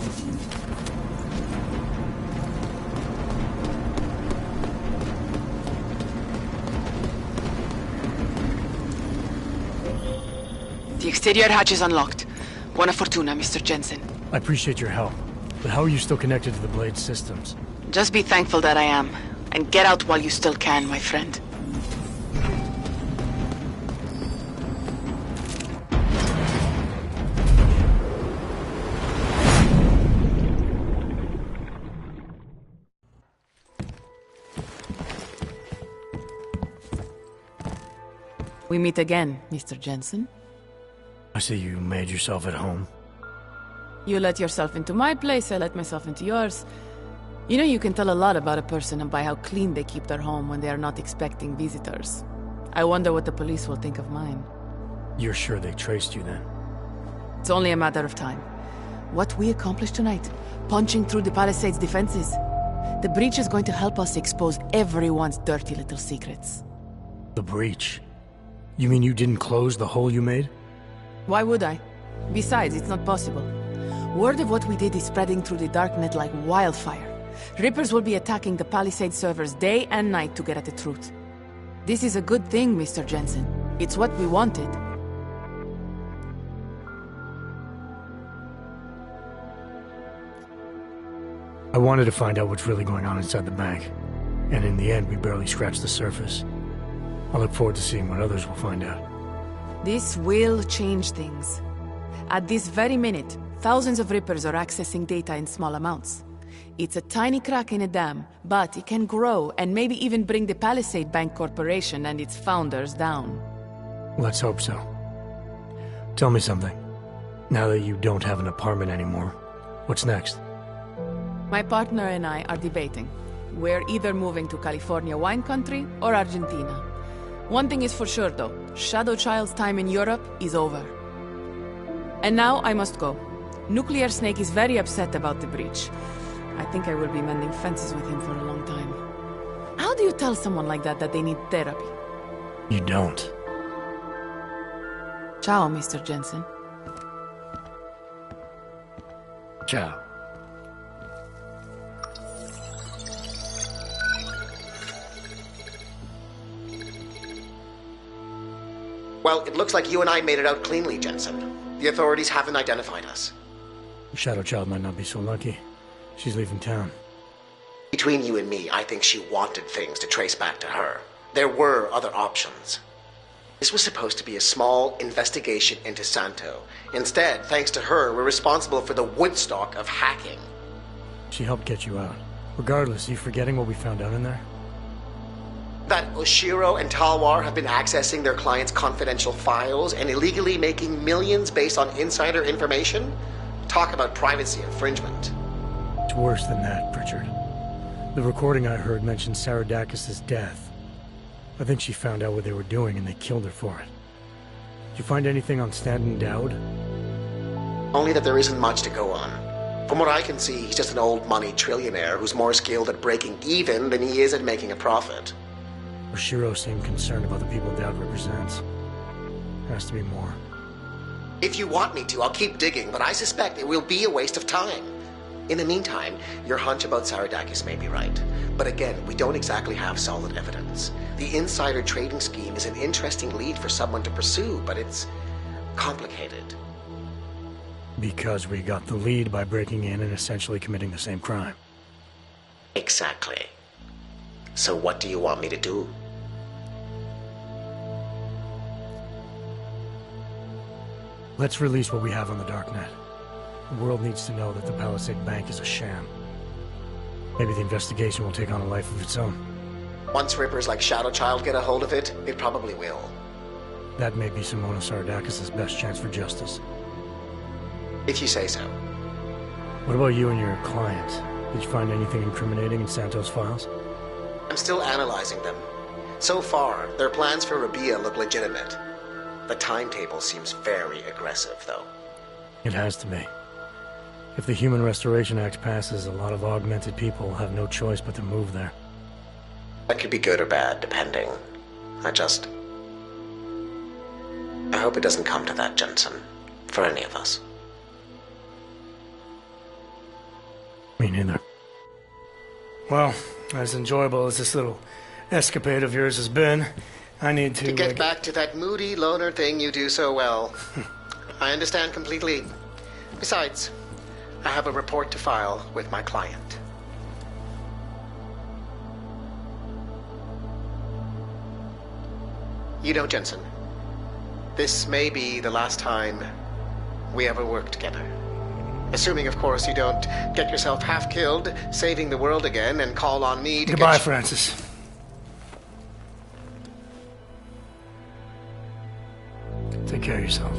The exterior hatch is unlocked. Buona fortuna, Mr. Jensen. I appreciate your help, but how are you still connected to the Blade systems? Just be thankful that I am, and get out while you still can, my friend. We meet again, Mr. Jensen. I see you made yourself at home. You let yourself into my place, I let myself into yours. You know, you can tell a lot about a person by how clean they keep their home when they are not expecting visitors. I wonder what the police will think of mine. You're sure they traced you then? It's only a matter of time. What we accomplished tonight, punching through the Palisades' defenses. The breach is going to help us expose everyone's dirty little secrets. The breach? You mean you didn't close the hole you made? Why would I? Besides, it's not possible. Word of what we did is spreading through the darknet like wildfire. Rippers will be attacking the Palisade servers day and night to get at the truth. This is a good thing, Mr. Jensen. It's what we wanted. I wanted to find out what's really going on inside the bank. And in the end, we barely scratched the surface. I look forward to seeing what others will find out. This will change things. At this very minute, thousands of Rippers are accessing data in small amounts. It's a tiny crack in a dam, but it can grow and maybe even bring the Palisade Bank Corporation and its founders down. Let's hope so. Tell me something. Now that you don't have an apartment anymore, what's next? My partner and I are debating. We're either moving to California wine country or Argentina. One thing is for sure though, Shadow Child's time in Europe is over. And now I must go. Nuclear Snake is very upset about the breach. I think I will be mending fences with him for a long time. How do you tell someone like that they need therapy? You don't. Ciao, Mr. Jensen. Ciao. Well, it looks like you and I made it out cleanly, Jensen. The authorities haven't identified us. Shadow Child might not be so lucky. She's leaving town. Between you and me, I think she wanted things to trace back to her. There were other options. This was supposed to be a small investigation into Santo. Instead, thanks to her, we're responsible for the Woodstock of hacking. She helped get you out. Regardless, are you forgetting what we found out in there? That Oshiro and Talwar have been accessing their clients' confidential files and illegally making millions based on insider information? Talk about privacy infringement. It's worse than that, Pritchard. The recording I heard mentioned Saradakis' death. I think she found out what they were doing and they killed her for it. Did you find anything on Stanton Dowd? Only that there isn't much to go on. From what I can see, he's just an old money trillionaire who's more skilled at breaking even than he is at making a profit. Oshiro seemed concerned about the people Dowd represents. Has to be more. If you want me to, I'll keep digging, but I suspect it will be a waste of time. In the meantime, your hunch about Saradakis may be right. But again, we don't exactly have solid evidence. The insider trading scheme is an interesting lead for someone to pursue, but it's complicated. Because we got the lead by breaking in and essentially committing the same crime. Exactly. So what do you want me to do? Let's release what we have on the darknet. The world needs to know that the Palisade Bank is a sham. Maybe the investigation will take on a life of its own. Once rippers like Shadow Child get a hold of it, it probably will. That may be Simona Saradakis' best chance for justice. If you say so. What about you and your client? Did you find anything incriminating in Santos' files? I'm still analyzing them. So far, their plans for Rabia look legitimate. The timetable seems very aggressive, though. It has to be. If the Human Restoration Act passes, a lot of augmented people will have no choice but to move there. That could be good or bad, depending. I hope it doesn't come to that, Jensen. For any of us. Me neither. Well, as enjoyable as this little escapade of yours has been, I need to get back to that moody loner thing you do so well. I understand completely. Besides, I have a report to file with my client. You know, Jensen, this may be the last time we ever work together. Assuming, of course, you don't get yourself half killed, saving the world again, and call on me to Goodbye, Francis. Take care of yourself.